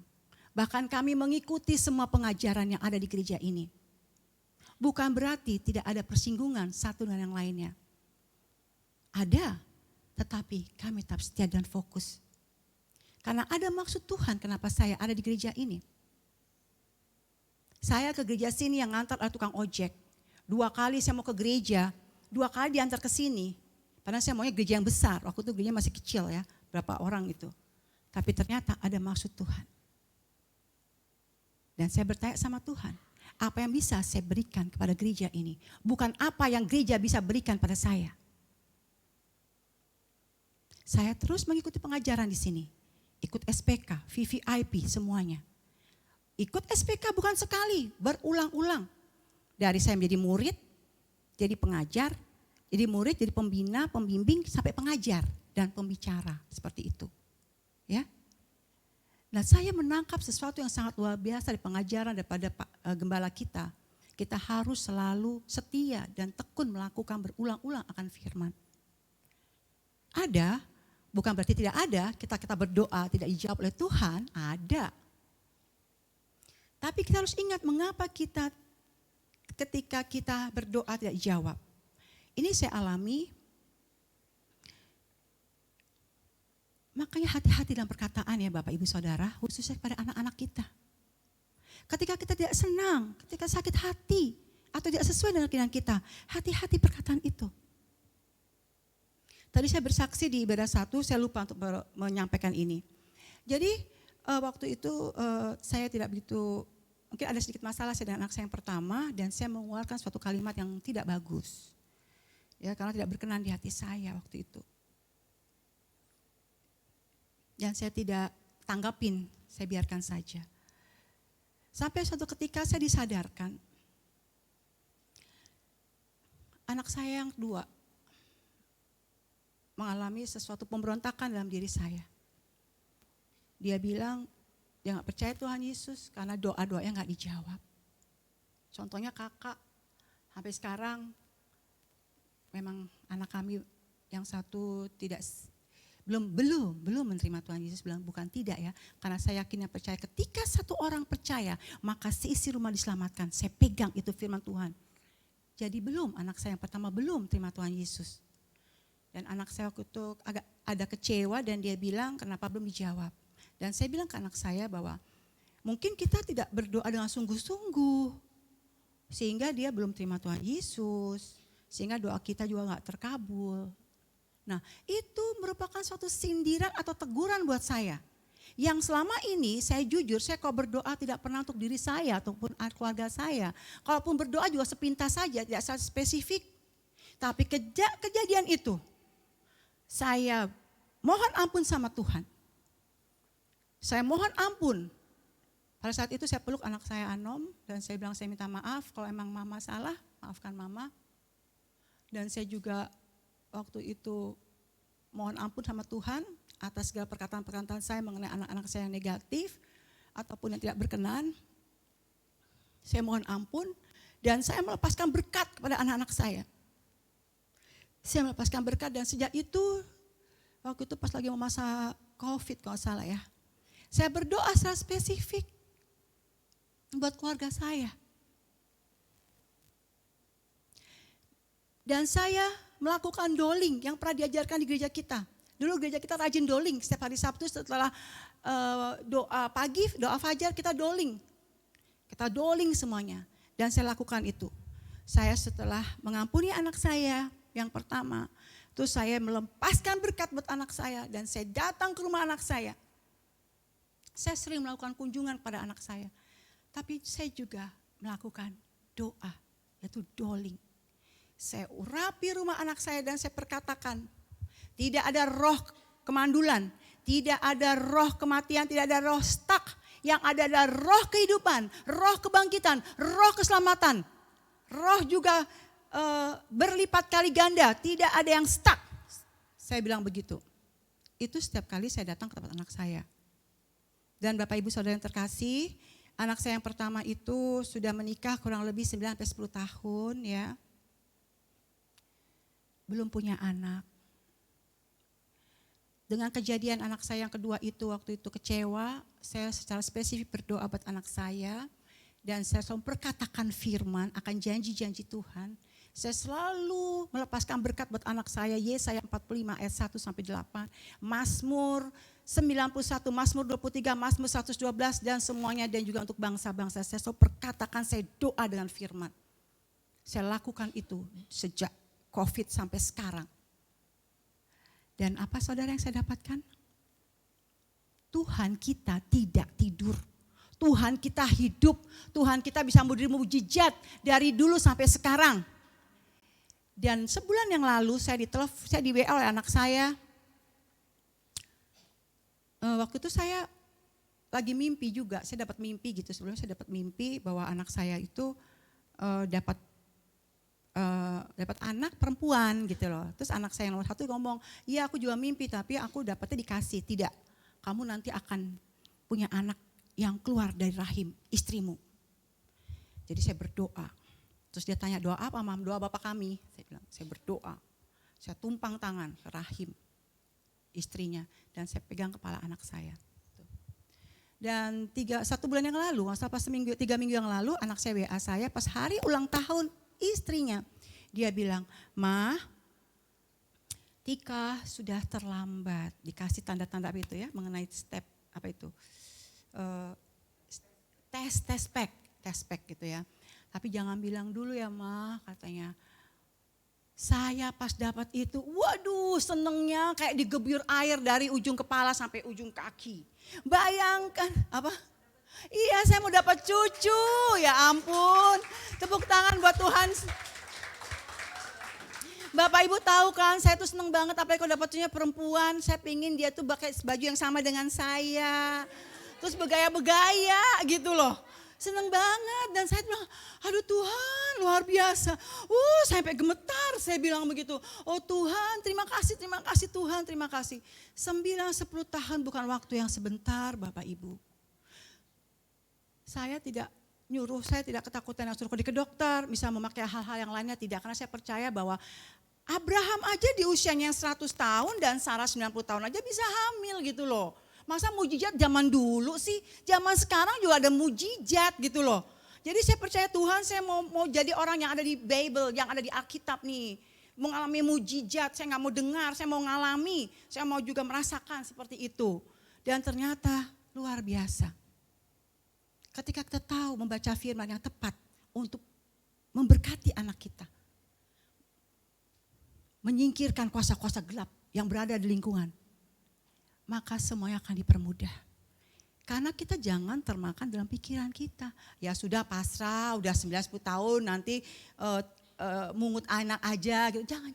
Bahkan kami mengikuti semua pengajaran yang ada di gereja ini. Bukan berarti tidak ada persinggungan satu dengan yang lainnya. Ada, tetapi kami tetap setia dan fokus. Karena ada maksud Tuhan kenapa saya ada di gereja ini. Saya ke gereja sini yang ngantar adalah tukang ojek. 2 kali saya mau ke gereja, 2 kali diantar ke sini. Padahal saya maunya gereja yang besar, waktu itu gereja masih kecil ya, berapa orang itu. Tapi ternyata ada maksud Tuhan. Dan saya bertanya sama Tuhan, apa yang bisa saya berikan kepada gereja ini? Bukan apa yang gereja bisa berikan pada saya. Saya terus mengikuti pengajaran di sini. Ikut SPK, VVIP semuanya. Ikut SPK bukan sekali, berulang-ulang. Dari saya menjadi murid, jadi pengajar, jadi murid, jadi pembina, pembimbing, sampai pengajar dan pembicara seperti itu. Ya. Nah, saya menangkap sesuatu yang sangat luar biasa di pengajaran daripada Pak Gembala kita. Kita harus selalu setia dan tekun melakukan berulang-ulang akan firman. Ada, bukan berarti tidak ada, kita berdoa tidak dijawab oleh Tuhan, ada. Tapi kita harus ingat mengapa kita ketika kita berdoa tidak dijawab. Ini saya alami. Makanya hati-hati dalam perkataan ya Bapak Ibu Saudara, khususnya pada anak-anak kita. Ketika kita tidak senang, ketika sakit hati, atau tidak sesuai dengan keinginan kita, hati-hati perkataan itu. Tadi saya bersaksi di ibadah 1, saya lupa untuk menyampaikan ini. Jadi waktu itu saya tidak begitu, mungkin ada sedikit masalah saya dengan anak saya yang pertama, dan saya mengeluarkan suatu kalimat yang tidak bagus. Ya, karena tidak berkenan di hati saya waktu itu. Dan saya tidak tanggapin, saya biarkan saja. Sampai suatu ketika saya disadarkan, anak saya yang kedua mengalami sesuatu pemberontakan dalam diri saya. Dia bilang dia gak percaya Tuhan Yesus karena doa-doanya gak dijawab. Contohnya kakak, sampai sekarang memang anak kami yang satu belum menerima Tuhan Yesus, bilang bukan tidak ya. Karena saya yakin dan percaya ketika satu orang percaya, maka seisi rumah diselamatkan. Saya pegang itu firman Tuhan. Jadi anak saya yang pertama belum terima Tuhan Yesus. Dan anak saya waktu itu agak ada kecewa dan dia bilang kenapa belum dijawab. Dan saya bilang ke anak saya bahwa mungkin kita tidak berdoa dengan sungguh-sungguh. Sehingga dia belum terima Tuhan Yesus. Sehingga doa kita juga gak terkabul. Nah, itu merupakan suatu sindiran atau teguran buat saya. Yang selama ini saya jujur, saya kalau berdoa tidak pernah untuk diri saya ataupun keluarga saya. Kalaupun berdoa juga sepintas saja, tidak sangat spesifik. Tapi kejadian itu, saya mohon ampun sama Tuhan. Saya mohon ampun. Pada saat itu saya peluk anak saya Anom dan saya bilang saya minta maaf kalau emang mama salah, maafkan mama. Dan saya juga waktu itu mohon ampun sama Tuhan atas segala perkataan-perkataan saya mengenai anak-anak saya yang negatif ataupun yang tidak berkenan. Saya mohon ampun dan saya melepaskan berkat kepada anak-anak saya. Saya melepaskan berkat dan sejak itu waktu itu pas lagi masa COVID kalau nggak salah ya. Saya berdoa secara spesifik buat keluarga saya. Dan saya melakukan doling yang pernah diajarkan di gereja kita. Dulu gereja kita rajin doling, setiap hari Sabtu setelah doa pagi, doa fajar kita doling. Kita doling semuanya. Dan saya lakukan itu. Saya setelah mengampuni anak saya yang pertama, terus saya melepaskan berkat buat anak saya dan saya datang ke rumah anak saya. Saya sering melakukan kunjungan pada anak saya. Tapi saya juga melakukan doa, yaitu doling. Saya urapi rumah anak saya dan saya perkatakan, tidak ada roh kemandulan, tidak ada roh kematian, tidak ada roh stuck. Yang ada adalah roh kehidupan, roh kebangkitan, roh keselamatan. Roh juga berlipat kali ganda, tidak ada yang stuck. Saya bilang begitu. Itu setiap kali saya datang ke tempat anak saya. Dan Bapak Ibu Saudara yang terkasih, anak saya yang pertama itu sudah menikah kurang lebih 9-10 tahun ya. Belum punya anak. Dengan kejadian anak saya yang kedua itu waktu itu kecewa, saya secara spesifik berdoa buat anak saya. Dan saya selalu perkatakan firman akan janji-janji Tuhan. Saya selalu melepaskan berkat buat anak saya, Yesaya 45 ayat 1-8, Mazmur 91, Mazmur 23, Mazmur 112 dan semuanya dan juga untuk bangsa-bangsa. Saya selalu perkatakan, saya doa dengan firman. Saya lakukan itu sejak COVID sampai sekarang. Dan apa saudara yang saya dapatkan? Tuhan kita tidak tidur. Tuhan kita hidup, Tuhan kita bisa memberi mukjizat dari dulu sampai sekarang. Dan sebulan yang lalu saya di WA oleh anak saya. Waktu itu saya lagi mimpi juga, saya dapat mimpi gitu. Sebelumnya saya dapat mimpi bahwa anak saya itu dapat anak perempuan gitu loh. Terus anak saya yang nomor 1 ngomong, iya aku juga mimpi tapi aku dapatnya dikasih. Tidak, kamu nanti akan punya anak yang keluar dari rahim istrimu. Jadi saya berdoa. Terus dia tanya, doa apa Mam? Doa Bapak kami. Saya bilang, saya berdoa. Saya tumpang tangan ke rahim istrinya. Dan saya pegang kepala anak saya. Dan 1 bulan yang lalu, pas 3 minggu yang lalu, anak saya WA saya pas hari ulang tahun istrinya. Dia bilang, Ma, Tika sudah terlambat. Dikasih tanda-tanda itu ya, mengenai step apa itu. Test pack gitu ya. Tapi jangan bilang dulu ya Ma, katanya. Saya pas dapat itu, waduh senengnya kayak digebur air dari ujung kepala sampai ujung kaki. Bayangkan, apa? Iya saya mau dapat cucu, ya ampun. Tepuk tangan buat Tuhan. Bapak Ibu tahu kan, saya tuh seneng banget apalagi kalau dapat cucunya perempuan. Saya pingin dia tuh pakai baju yang sama dengan saya. Terus bergaya-bergaya gitu loh. Seneng banget dan saya bilang, aduh Tuhan luar biasa. Sampai gemetar saya bilang begitu. Oh Tuhan terima kasih Tuhan, terima kasih. 9-10 tahun bukan waktu yang sebentar Bapak Ibu. Saya tidak nyuruh, saya tidak ketakutan yang suruh pergi ke dokter, bisa memakai hal-hal yang lainnya tidak. Karena saya percaya bahwa Abraham aja di usianya yang 100 tahun dan Sarah 90 tahun aja bisa hamil gitu loh. Masa mujizat zaman dulu sih, zaman sekarang juga ada mujizat gitu loh. Jadi saya percaya Tuhan, saya mau jadi orang yang ada di Bible, yang ada di Alkitab nih. Mengalami mujizat, saya gak mau dengar, saya mau ngalami, saya mau juga merasakan seperti itu. Dan ternyata luar biasa. Ketika kita tahu membaca firman yang tepat untuk memberkati anak kita. Menyingkirkan kuasa-kuasa gelap yang berada di lingkungan. Maka semuanya akan dipermudah. Karena kita jangan termakan dalam pikiran kita. Ya sudah pasrah, udah 9-10 tahun nanti mungut anak aja gitu. Jangan.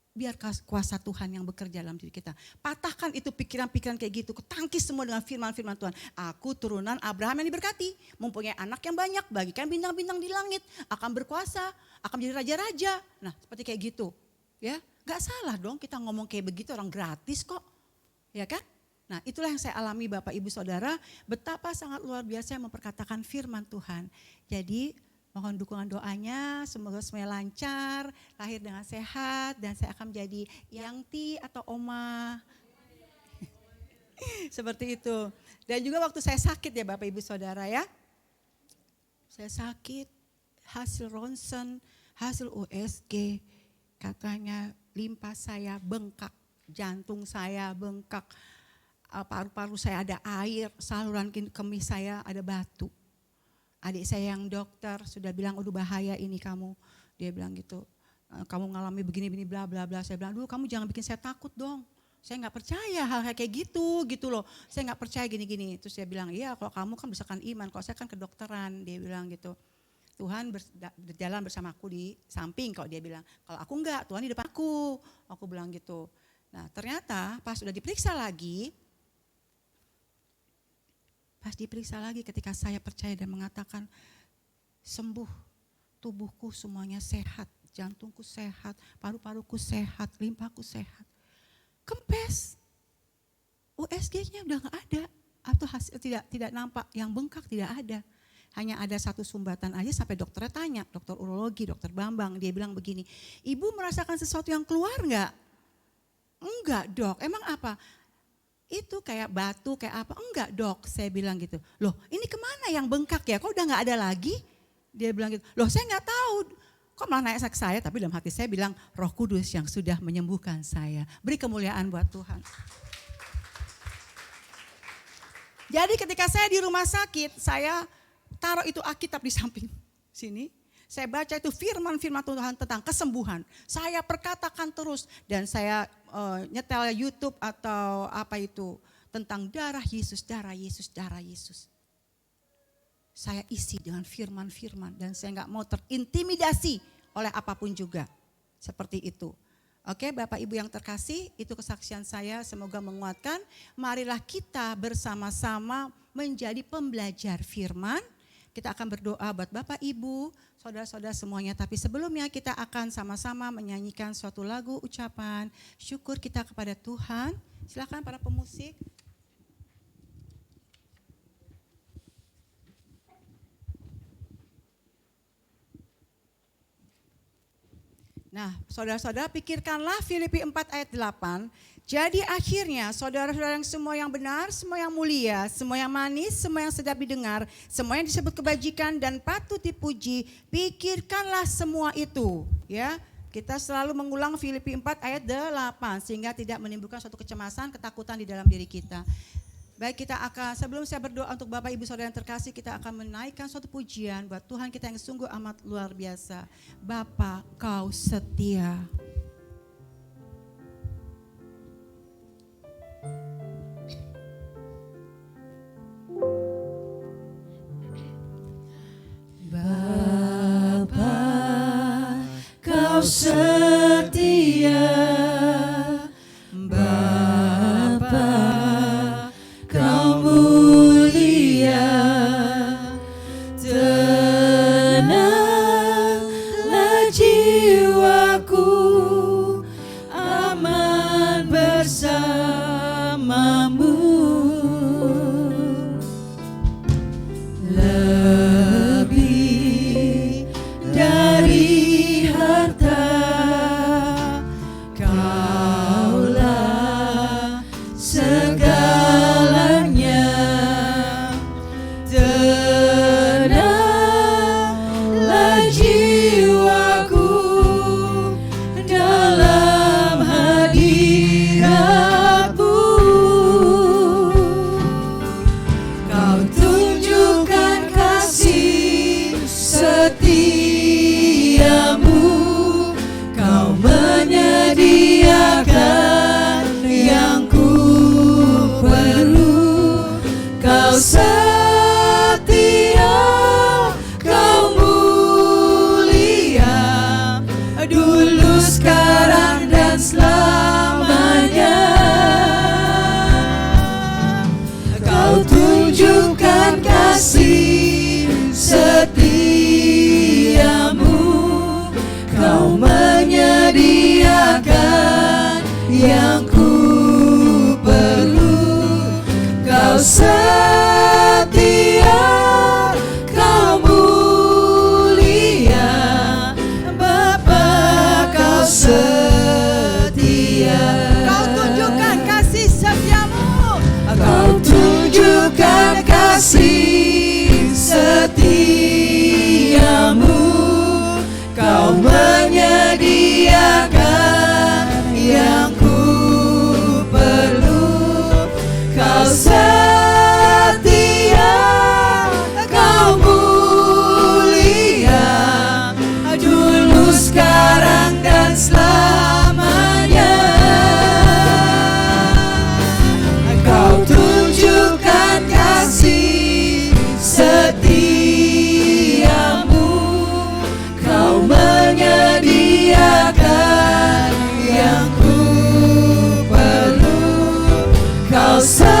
Biar kuasa Tuhan yang bekerja dalam diri kita. Patahkan itu pikiran-pikiran kayak gitu. Ketangkis semua dengan firman-firman Tuhan. Aku turunan Abraham yang diberkati. Mempunyai anak yang banyak, bagikan bintang-bintang di langit. Akan berkuasa, akan menjadi raja-raja. Nah seperti kayak gitu. Ya, gak salah dong kita ngomong kayak begitu, orang gratis kok. Ya kan? Nah itulah yang saya alami Bapak Ibu Saudara, betapa sangat luar biasa memperkatakan firman Tuhan. Jadi Mohon dukungan doanya, semoga semuanya lancar, lahir dengan sehat, dan saya akan menjadi Yangti atau Oma. Seperti itu. Dan juga waktu saya sakit ya Bapak Ibu Saudara ya. Saya sakit, hasil ronsen, hasil USG, katanya limpa saya bengkak, jantung saya bengkak, paru-paru saya ada air, saluran kemih saya ada batu. Adik saya yang dokter sudah bilang, udah bahaya ini kamu. Dia bilang gitu, kamu ngalami begini-begini bla bla bla. Saya bilang, kamu jangan bikin saya takut dong. Saya nggak percaya hal kayak gitu loh. Saya nggak percaya gini-gini. Terus dia bilang, iya kalau kamu kan berdasarkan iman, kalau saya kan kedokteran. Dia bilang gitu. Tuhan berjalan bersamaku di samping kalau dia bilang. Kalau aku enggak, Tuhan di depan aku. Aku bilang gitu. Nah ternyata pas sudah diperiksa lagi, ketika saya percaya dan mengatakan sembuh, tubuhku semuanya sehat, jantungku sehat, paru-paruku sehat, limpaku sehat. Kempes, USG-nya udah nggak ada, atau hasil tidak nampak, yang bengkak tidak ada. Hanya ada satu sumbatan aja sampai dokternya tanya, dokter urologi, dokter Bambang, dia bilang begini, ibu merasakan sesuatu yang keluar nggak? Enggak dok, emang apa? Itu kayak batu, kayak apa? Enggak dok, saya bilang gitu. Loh ini kemana yang bengkak ya, kok udah gak ada lagi? Dia bilang gitu, loh saya gak tahu. Kok malah naik ke saya, tapi dalam hati saya bilang Roh Kudus yang sudah menyembuhkan saya. Beri kemuliaan buat Tuhan. Jadi ketika saya di rumah sakit, saya taruh itu Alkitab di samping sini. Saya baca itu firman-firman Tuhan tentang kesembuhan. Saya perkatakan terus dan saya nyetel YouTube atau apa itu tentang darah Yesus, darah Yesus, darah Yesus. Saya isi dengan firman-firman dan saya nggak mau terintimidasi oleh apapun juga. Seperti itu. Oke, Bapak Ibu yang terkasih, itu kesaksian saya, semoga menguatkan. Marilah kita bersama-sama menjadi pembelajar firman. Kita akan berdoa buat Bapak Ibu, saudara-saudara semuanya. Tapi sebelumnya kita akan sama-sama menyanyikan suatu lagu ucapan syukur kita kepada Tuhan. Silakan para pemusik. Nah, saudara-saudara pikirkanlah Filipi 4 ayat 8. Jadi akhirnya saudara-saudara yang semua yang benar, semua yang mulia, semua yang manis, semua yang sedap didengar, semua yang disebut kebajikan dan patut dipuji, pikirkanlah semua itu. Ya, kita selalu mengulang Filipi 4 ayat 8 sehingga tidak menimbulkan suatu kecemasan, ketakutan di dalam diri kita. Baik, kita akan, sebelum saya berdoa untuk Bapak Ibu Saudara yang terkasih, kita akan menaikkan suatu pujian buat Tuhan kita yang sungguh amat luar biasa. Bapa, Kau setia. Bapa, Kau setia. Kau menyediakan yang ku perlu. Kau setia, Kau mulia, dulu, sekarang, dan selamanya. Kau tunjukkan kasih setiamu. Kau menyediakan yang ku perlu. Kau setia,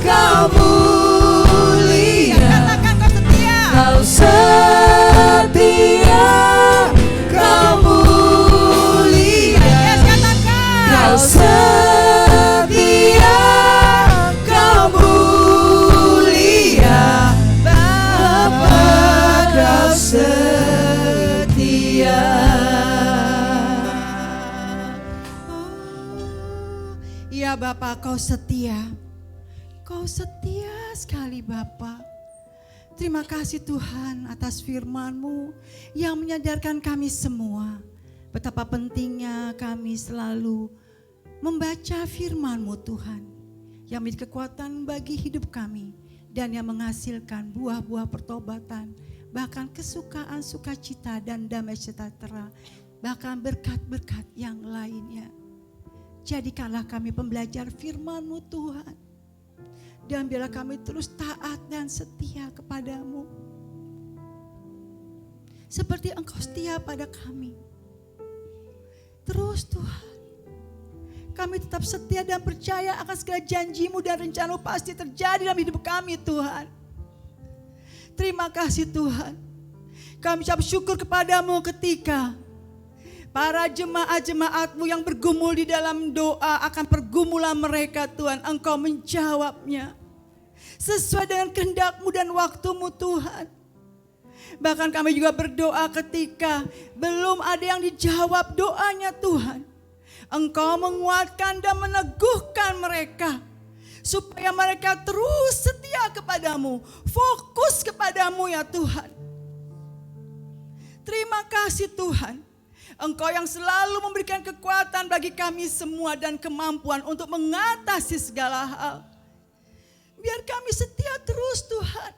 Kau mulia. Kau setia, Kau mulia. Kau setia, Kau mulia. Bapa, Kau setia. Ya Bapa, Kau setia. Kau setia sekali Bapa. Terima kasih Tuhan atas firman-Mu yang menyadarkan kami semua betapa pentingnya kami selalu membaca firman-Mu Tuhan, yang menjadi kekuatan bagi hidup kami dan yang menghasilkan buah-buah pertobatan, bahkan kesukaan, sukacita, dan damai sejahtera, bahkan berkat-berkat yang lainnya. Jadikanlah kami pembelajar firman-Mu Tuhan, dan biarlah kami terus taat dan setia kepadamu, seperti Engkau setia pada kami. Terus Tuhan, kami tetap setia dan percaya akan segala janji-Mu dan rencana-Mu pasti terjadi dalam hidup kami Tuhan. Terima kasih Tuhan. Kami ucap syukur kepadamu ketika para jemaat-jemaat-Mu yang bergumul di dalam doa akan pergumulan mereka Tuhan, Engkau menjawabnya sesuai dengan kehendak-Mu dan waktu-Mu Tuhan. Bahkan kami juga berdoa ketika belum ada yang dijawab doanya Tuhan, Engkau menguatkan dan meneguhkan mereka supaya mereka terus setia kepadamu, fokus kepadamu ya Tuhan. Terima kasih Tuhan, Engkau yang selalu memberikan kekuatan bagi kami semua dan kemampuan untuk mengatasi segala hal. Biar kami setia terus Tuhan,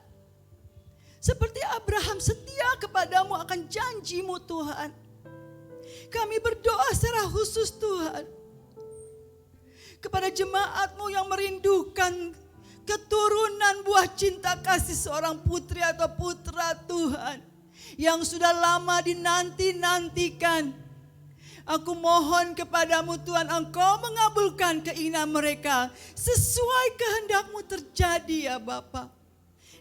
seperti Abraham setia kepadamu akan janji-Mu Tuhan. Kami berdoa secara khusus Tuhan kepada jemaat-Mu yang merindukan keturunan buah cinta kasih seorang putri atau putra Tuhan, yang sudah lama dinanti-nantikan. Aku mohon kepadamu Tuhan, Engkau mengabulkan keinginan mereka sesuai kehendak-Mu terjadi ya Bapa.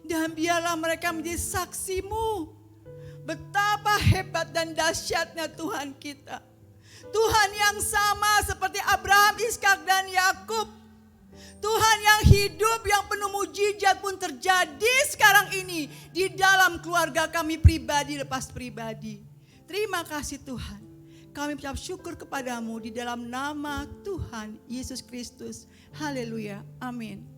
Dan biarlah mereka menjadi saksi-Mu betapa hebat dan dahsyatnya Tuhan kita. Tuhan yang sama seperti Abraham, Ishak, dan Yakub. Tuhan yang hidup, yang penuh mujizat pun terjadi sekarang ini di dalam keluarga kami pribadi lepas pribadi. Terima kasih Tuhan. Kami ucap syukur kepadamu di dalam nama Tuhan Yesus Kristus. Haleluya. Amin.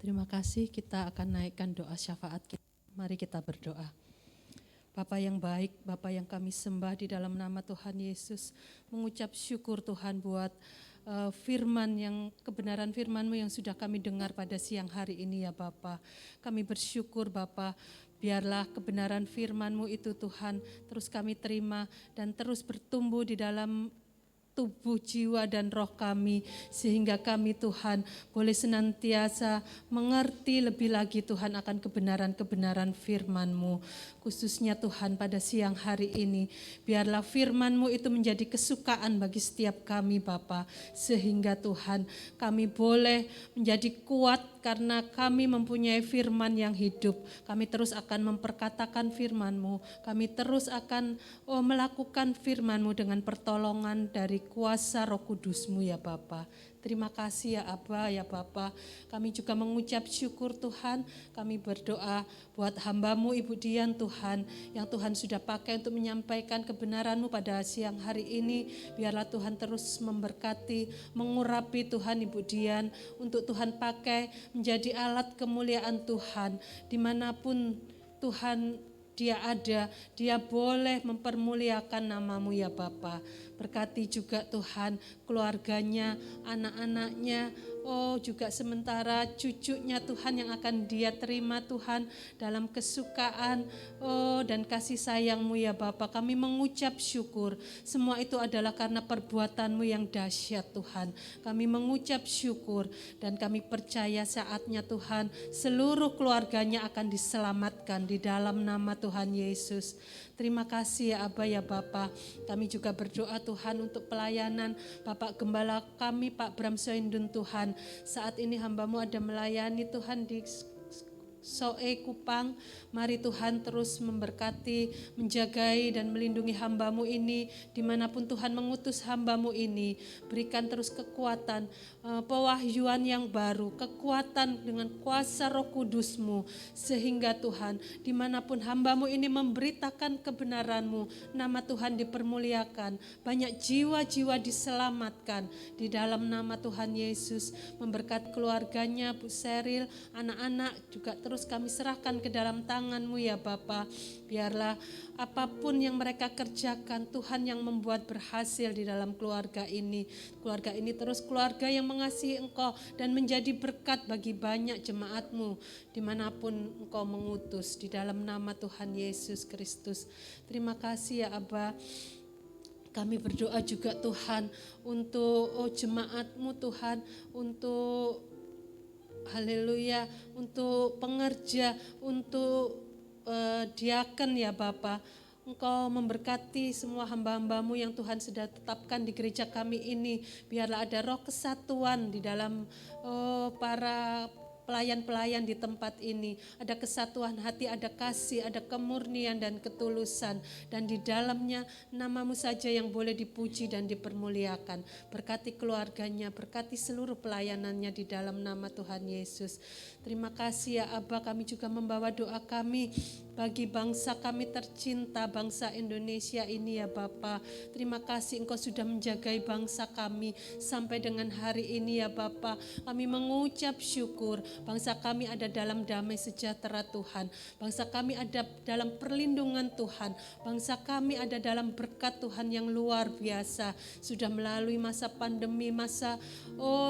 Terima kasih, kita akan naikkan doa syafaat kita. Mari kita berdoa. Bapa yang baik, Bapa yang kami sembah di dalam nama Tuhan Yesus, mengucap syukur Tuhan buat firman yang kebenaran firman-Mu yang sudah kami dengar pada siang hari ini ya Bapa. Kami bersyukur Bapa, biarlah kebenaran firman-Mu itu Tuhan terus kami terima dan terus bertumbuh di dalam tubuh, jiwa, dan roh kami, sehingga kami Tuhan boleh senantiasa mengerti lebih lagi Tuhan akan kebenaran-kebenaran firman-Mu. Khususnya Tuhan pada siang hari ini, biarlah firman-Mu itu menjadi kesukaan bagi setiap kami Bapa, sehingga Tuhan kami boleh menjadi kuat karena kami mempunyai firman yang hidup. Kami terus akan memperkatakan firman-Mu, kami terus akan melakukan firman-Mu dengan pertolongan dari kuasa Roh Kudus-Mu ya Bapa. Terima kasih ya Aba, ya Bapa. Kami juga mengucap syukur Tuhan. Kami berdoa buat hamba-Mu Ibu Dian Tuhan, yang Tuhan sudah pakai untuk menyampaikan kebenaran-Mu pada siang hari ini. Biarlah Tuhan terus memberkati, mengurapi Tuhan Ibu Dian, untuk Tuhan pakai menjadi alat kemuliaan Tuhan. Dimanapun Tuhan dia ada, dia boleh mempermuliakan nama-Mu ya Bapa. Berkati juga Tuhan keluarganya, anak-anaknya, juga sementara cucunya Tuhan yang akan dia terima Tuhan dalam kesukaan dan kasih sayang-Mu ya Bapa. Kami mengucap syukur, semua itu adalah karena perbuatan-Mu yang dahsyat Tuhan. Kami mengucap syukur dan kami percaya saatnya Tuhan seluruh keluarganya akan diselamatkan di dalam nama Tuhan Yesus. Terima kasih ya Aba ya Bapa. Kami juga berdoa Tuhan untuk pelayanan Bapak Gembala kami Pak Bram Soindun Tuhan. Saat ini hamba-Mu ada melayani Tuhan di Soe Kupang. Mari Tuhan terus memberkati, menjagai dan melindungi hamba-Mu ini. Dimanapun Tuhan mengutus hamba-Mu ini, berikan terus kekuatan, pewahyuan yang baru, kekuatan dengan kuasa Roh Kudus-Mu. Sehingga Tuhan dimanapun hamba-Mu ini memberitakan kebenaran-Mu, nama Tuhan dipermuliakan, banyak jiwa-jiwa diselamatkan di dalam nama Tuhan Yesus. Memberkati keluarganya Bu Seril, anak-anak juga terus kami serahkan ke dalam tangan-Mu ya Bapa. Biarlah apapun yang mereka kerjakan, Tuhan yang membuat berhasil di dalam keluarga ini. Keluarga ini terus keluarga yang mengasihi Engkau dan menjadi berkat bagi banyak jemaat-Mu dimanapun Engkau mengutus, di dalam nama Tuhan Yesus Kristus. Terima kasih ya Aba. Kami berdoa juga Tuhan untuk jemaat-Mu Tuhan, untuk haleluya, untuk pengerja, untuk diaken ya Bapa. Engkau memberkati semua hamba-hamba-Mu yang Tuhan sudah tetapkan di gereja kami ini. Biarlah ada roh kesatuan di dalam para pelayan-pelayan di tempat ini. Ada kesatuan hati, ada kasih, ada kemurnian dan ketulusan. Dan di dalamnya nama-Mu saja yang boleh dipuji dan dipermuliakan. Berkati keluarganya, berkati seluruh pelayanannya di dalam nama Tuhan Yesus. Terima kasih ya Aba, kami juga membawa doa kami bagi bangsa kami tercinta, bangsa Indonesia ini ya Bapa. Terima kasih Engkau sudah menjagai bangsa kami sampai dengan hari ini ya Bapa. Kami mengucap syukur, bangsa kami ada dalam damai sejahtera Tuhan. Bangsa kami ada dalam perlindungan Tuhan. Bangsa kami ada dalam berkat Tuhan yang luar biasa. Sudah melalui masa pandemi, masa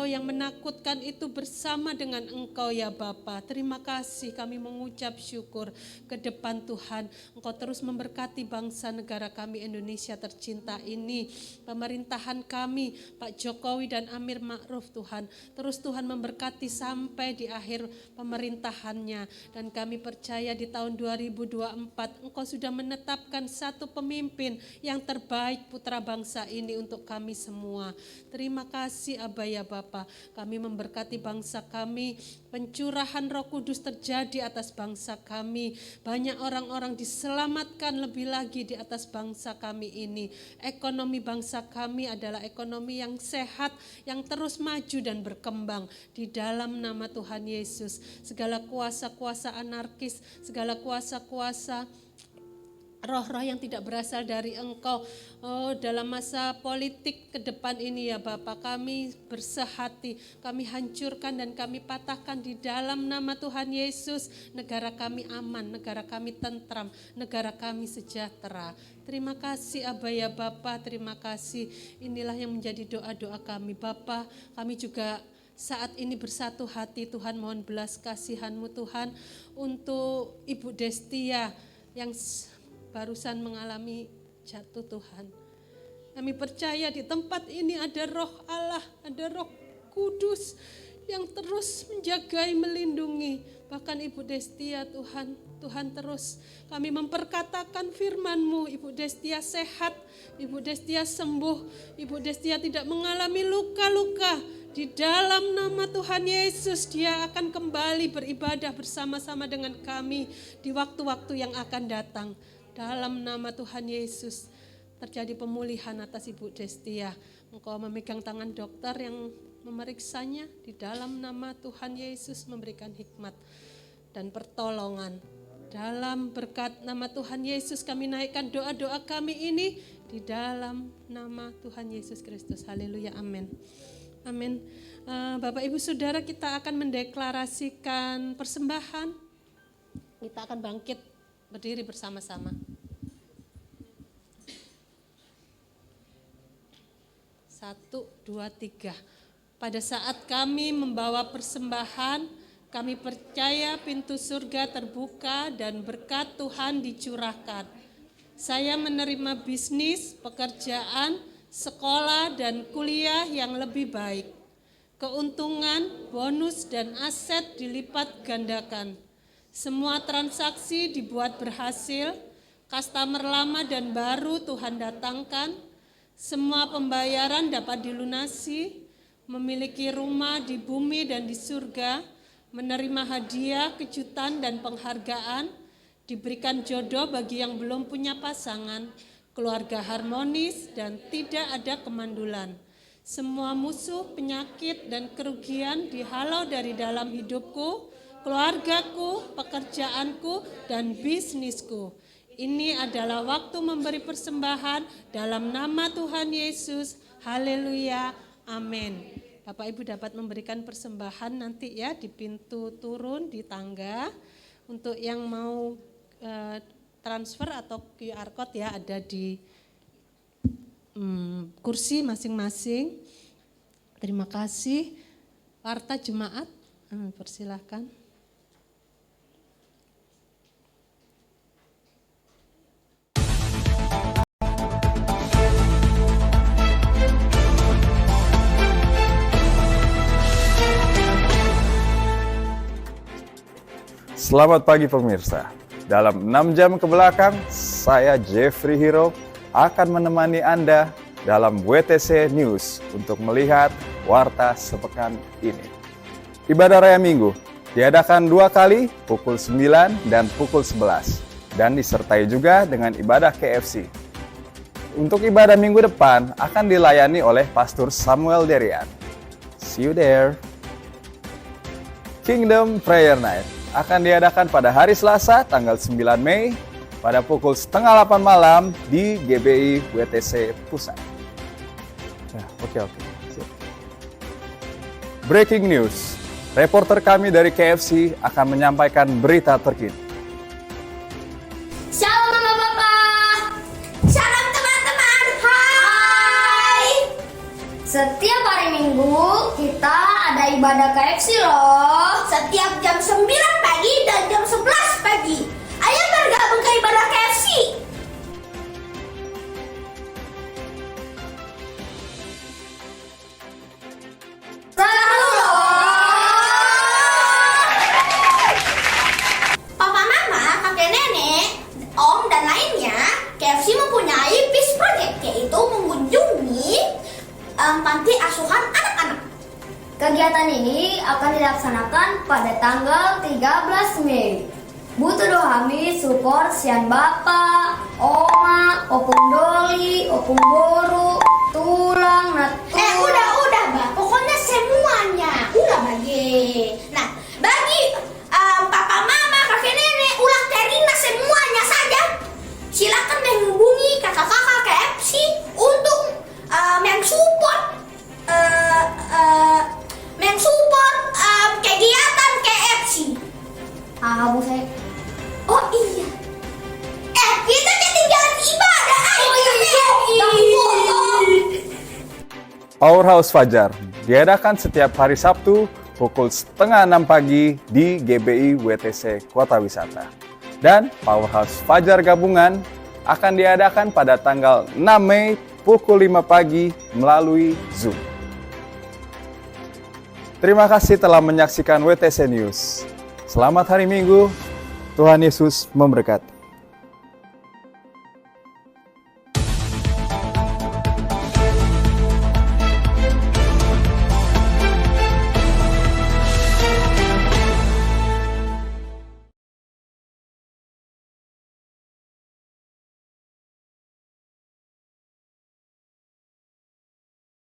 yang menakutkan itu bersama dengan Engkau ya Bapa. Terima kasih, kami mengucap syukur ke depan Tuhan. Engkau terus memberkati bangsa negara kami Indonesia tercinta ini. Pemerintahan kami Pak Jokowi dan Amir Ma'ruf Tuhan. Terus Tuhan memberkati sampai di akhir pemerintahannya. Dan kami percaya di tahun 2024 Engkau sudah menetapkan satu pemimpin yang terbaik putra bangsa ini untuk kami semua. Terima kasih Aba ya Bapa. Kami memberkati bangsa kami. Pencurahan Roh Kudus terjadi atas bangsa kami. Banyak orang-orang diselamatkan lebih lagi di atas bangsa kami ini. Ekonomi bangsa kami adalah ekonomi yang sehat, yang terus maju dan berkembang di dalam nama Tuhan Yesus. Segala kuasa-kuasa anarkis, segala kuasa-kuasa roh-roh yang tidak berasal dari Engkau dalam masa politik ke depan ini ya Bapa, kami bersehati, kami hancurkan dan kami patahkan di dalam nama Tuhan Yesus. Negara kami aman, negara kami tentram, negara kami sejahtera. Terima kasih Aba ya Bapa, terima kasih. Inilah yang menjadi doa-doa kami Bapa. Kami juga saat ini bersatu hati Tuhan, mohon belas kasihan-Mu Tuhan untuk Ibu Destia yang barusan mengalami jatuh Tuhan. Kami percaya di tempat ini ada roh Allah, ada Roh Kudus yang terus menjagai, melindungi. Bahkan Ibu Destia Tuhan, Tuhan terus kami memperkatakan firman-Mu. Ibu Destia sehat, Ibu Destia sembuh, Ibu Destia tidak mengalami luka-luka. Di dalam nama Tuhan Yesus dia akan kembali beribadah bersama-sama dengan kami di waktu-waktu yang akan datang. Dalam nama Tuhan Yesus terjadi pemulihan atas Ibu Destia. Engkau memegang tangan dokter yang memeriksanya, di dalam nama Tuhan Yesus memberikan hikmat dan pertolongan. Dalam berkat nama Tuhan Yesus kami naikkan doa-doa kami ini di dalam nama Tuhan Yesus Kristus. Haleluya, amin. Amin. Bapak Ibu Saudara, kita akan mendeklarasikan persembahan. Kita akan bangkit berdiri bersama-sama. 1, 2, 3. Pada saat kami membawa persembahan, kami percaya pintu surga terbuka dan berkat Tuhan dicurahkan. Saya menerima bisnis, pekerjaan, sekolah, dan kuliah yang lebih baik. Keuntungan, bonus, dan aset dilipat gandakan. Semua transaksi dibuat berhasil, customer lama dan baru Tuhan datangkan. Semua pembayaran dapat dilunasi, memiliki rumah di bumi dan di surga, menerima hadiah, kejutan, dan penghargaan, diberikan jodoh bagi yang belum punya pasangan, keluarga harmonis, dan tidak ada kemandulan. Semua musuh, penyakit, dan kerugian dihalau dari dalam hidupku, keluargaku, pekerjaanku, dan bisnisku. Ini adalah waktu memberi persembahan dalam nama Tuhan Yesus. Haleluya, amin. Bapak Ibu dapat memberikan persembahan nanti ya di pintu turun di tangga. Untuk yang mau transfer atau QR code ya ada di kursi masing-masing. Terima kasih. Warta jemaat, persilahkan. Selamat pagi pemirsa. Dalam 6 jam ke belakang, saya Jeffrey Hero akan menemani Anda dalam WTC News untuk melihat warta sepekan ini. Ibadah Raya Minggu diadakan 2 kali, pukul 9 dan pukul 11, dan disertai juga dengan ibadah KFC. Untuk ibadah minggu depan akan dilayani oleh Pastor Samuel Derian. See you there. Kingdom Prayer Night akan diadakan pada hari Selasa tanggal 9 Mei pada pukul 7:30 malam di GBI WTC Pusat. Oke. Breaking news, reporter kami dari KFC akan menyampaikan berita terkini. Shalom Mama Papa. Shalom teman-teman. Hai. Setiap hari Minggu kita ada ibadah KFC loh. Setiap jam 9 pagi dan jam 11 pagi. Ayo bergabung ke ibadah KFC. Selalu loh. Papa Mama, kakek nenek, om dan lainnya, KFC mempunyai Peace Project, yaitu mengunjungi panti asuhan anak-anak. Kegiatan ini akan dilaksanakan pada tanggal 13 Mei. Butuh doa kami support Sian Bapak, Oma, Opung Doli, Opung Boru, Tulang, Natu. Udah, Mbak. Pokoknya semuanya. Udah bagi. Nah, bagi papa, mama, kakek nenek, ulang Terina semuanya saja. Silakan menghubungi kakak-kakak KFC untuk mensupport kegiatan KFC. Bu saya. Oh iya. Kita ketinggalan ibadah. Powerhouse Fajar diadakan setiap hari Sabtu pukul 5:30 pagi di GBI WTC Kota Wisata. Dan Powerhouse Fajar Gabungan akan diadakan pada tanggal 6 Mei pukul 5 pagi melalui Zoom. Terima kasih telah menyaksikan WTC News. Selamat hari Minggu, Tuhan Yesus memberkati.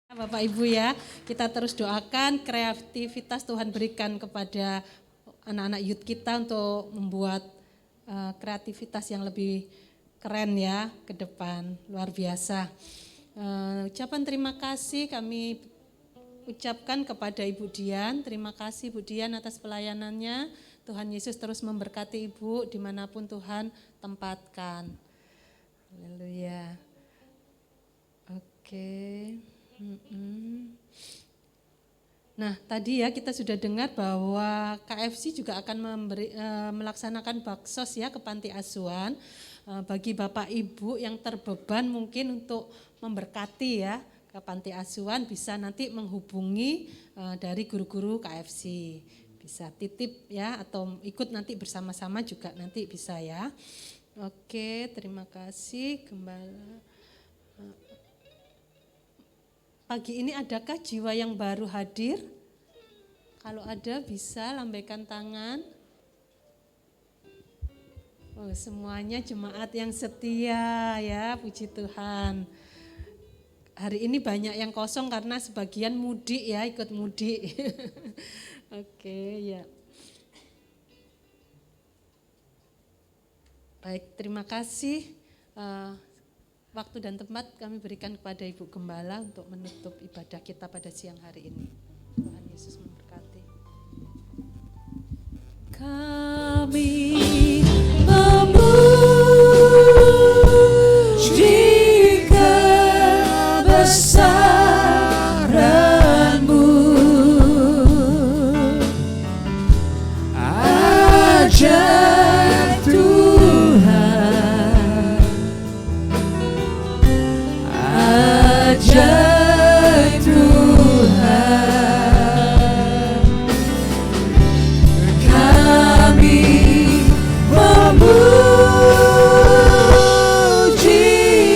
Bapak Ibu ya, kita terus doakan kreativitas Tuhan berikan kepada anak-anak youth kita untuk membuat kreativitas yang lebih keren ya ke depan, luar biasa. Ucapan terima kasih kami ucapkan kepada Ibu Dian, terima kasih Bu Dian atas pelayanannya. Tuhan Yesus terus memberkati Ibu dimanapun Tuhan tempatkan. Haleluya. Oke. Nah tadi ya kita sudah dengar bahwa KFC juga akan melaksanakan baksos ya ke panti asuhan. Bagi Bapak Ibu yang terbeban mungkin untuk memberkati ya ke panti asuhan bisa nanti menghubungi dari guru-guru KFC. Bisa titip ya atau ikut nanti bersama-sama juga nanti bisa ya. Oke, terima kasih Gembala. Pagi ini adakah jiwa yang baru hadir? Kalau ada bisa lambaikan tangan. Oh, semuanya jemaat yang setia ya, puji Tuhan. Hari ini banyak yang kosong karena sebagian mudik ya, ikut mudik. Oke, ya. Baik, terima kasih. Waktu dan tempat kami berikan kepada Ibu Gembala untuk menutup ibadah kita pada siang hari ini. Tuhan Yesus memberkati. Kami memuji kebesaran-Mu, ajaib Tuhan, ajaib Tuhan. Kami memuji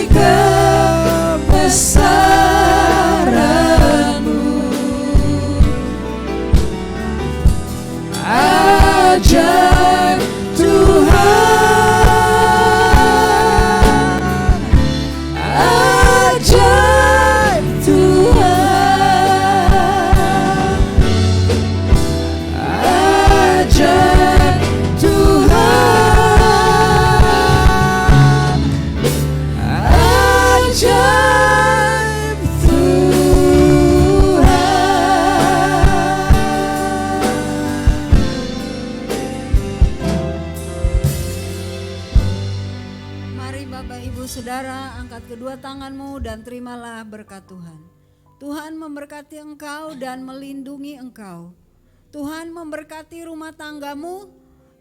kebesaran-Mu, ajaib Tuhan, ajaib Tuhan, ajaib Tuhan, ajaib Tuhan. Mari Bapak Ibu Saudara angkat kedua tanganmu dan terimalah berkat Tuhan. Tuhan memberkati engkau dan melindungi engkau. Tuhan memberkati rumah tanggamu,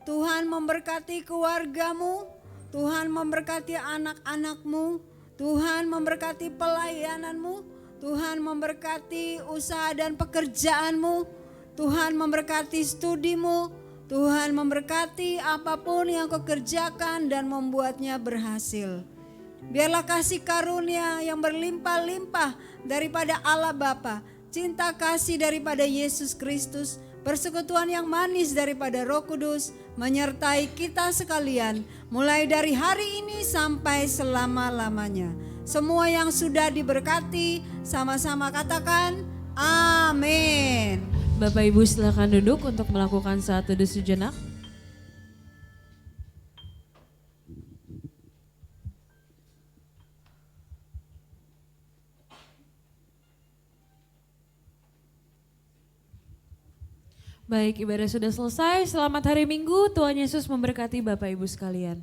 Tuhan memberkati keluargamu, Tuhan memberkati anak-anakmu, Tuhan memberkati pelayananmu, Tuhan memberkati usaha dan pekerjaanmu, Tuhan memberkati studimu, Tuhan memberkati apapun yang kau kerjakan dan membuatnya berhasil. Biarlah kasih karunia yang berlimpah-limpah daripada Allah Bapa, cinta kasih daripada Yesus Kristus, persekutuan yang manis daripada Roh Kudus menyertai kita sekalian mulai dari hari ini sampai selama-lamanya. Semua yang sudah diberkati sama-sama katakan amin. Bapak Ibu silakan duduk untuk melakukan saat teduh sejenak. Baik, ibadah sudah selesai. Selamat hari Minggu. Tuhan Yesus memberkati Bapak Ibu sekalian.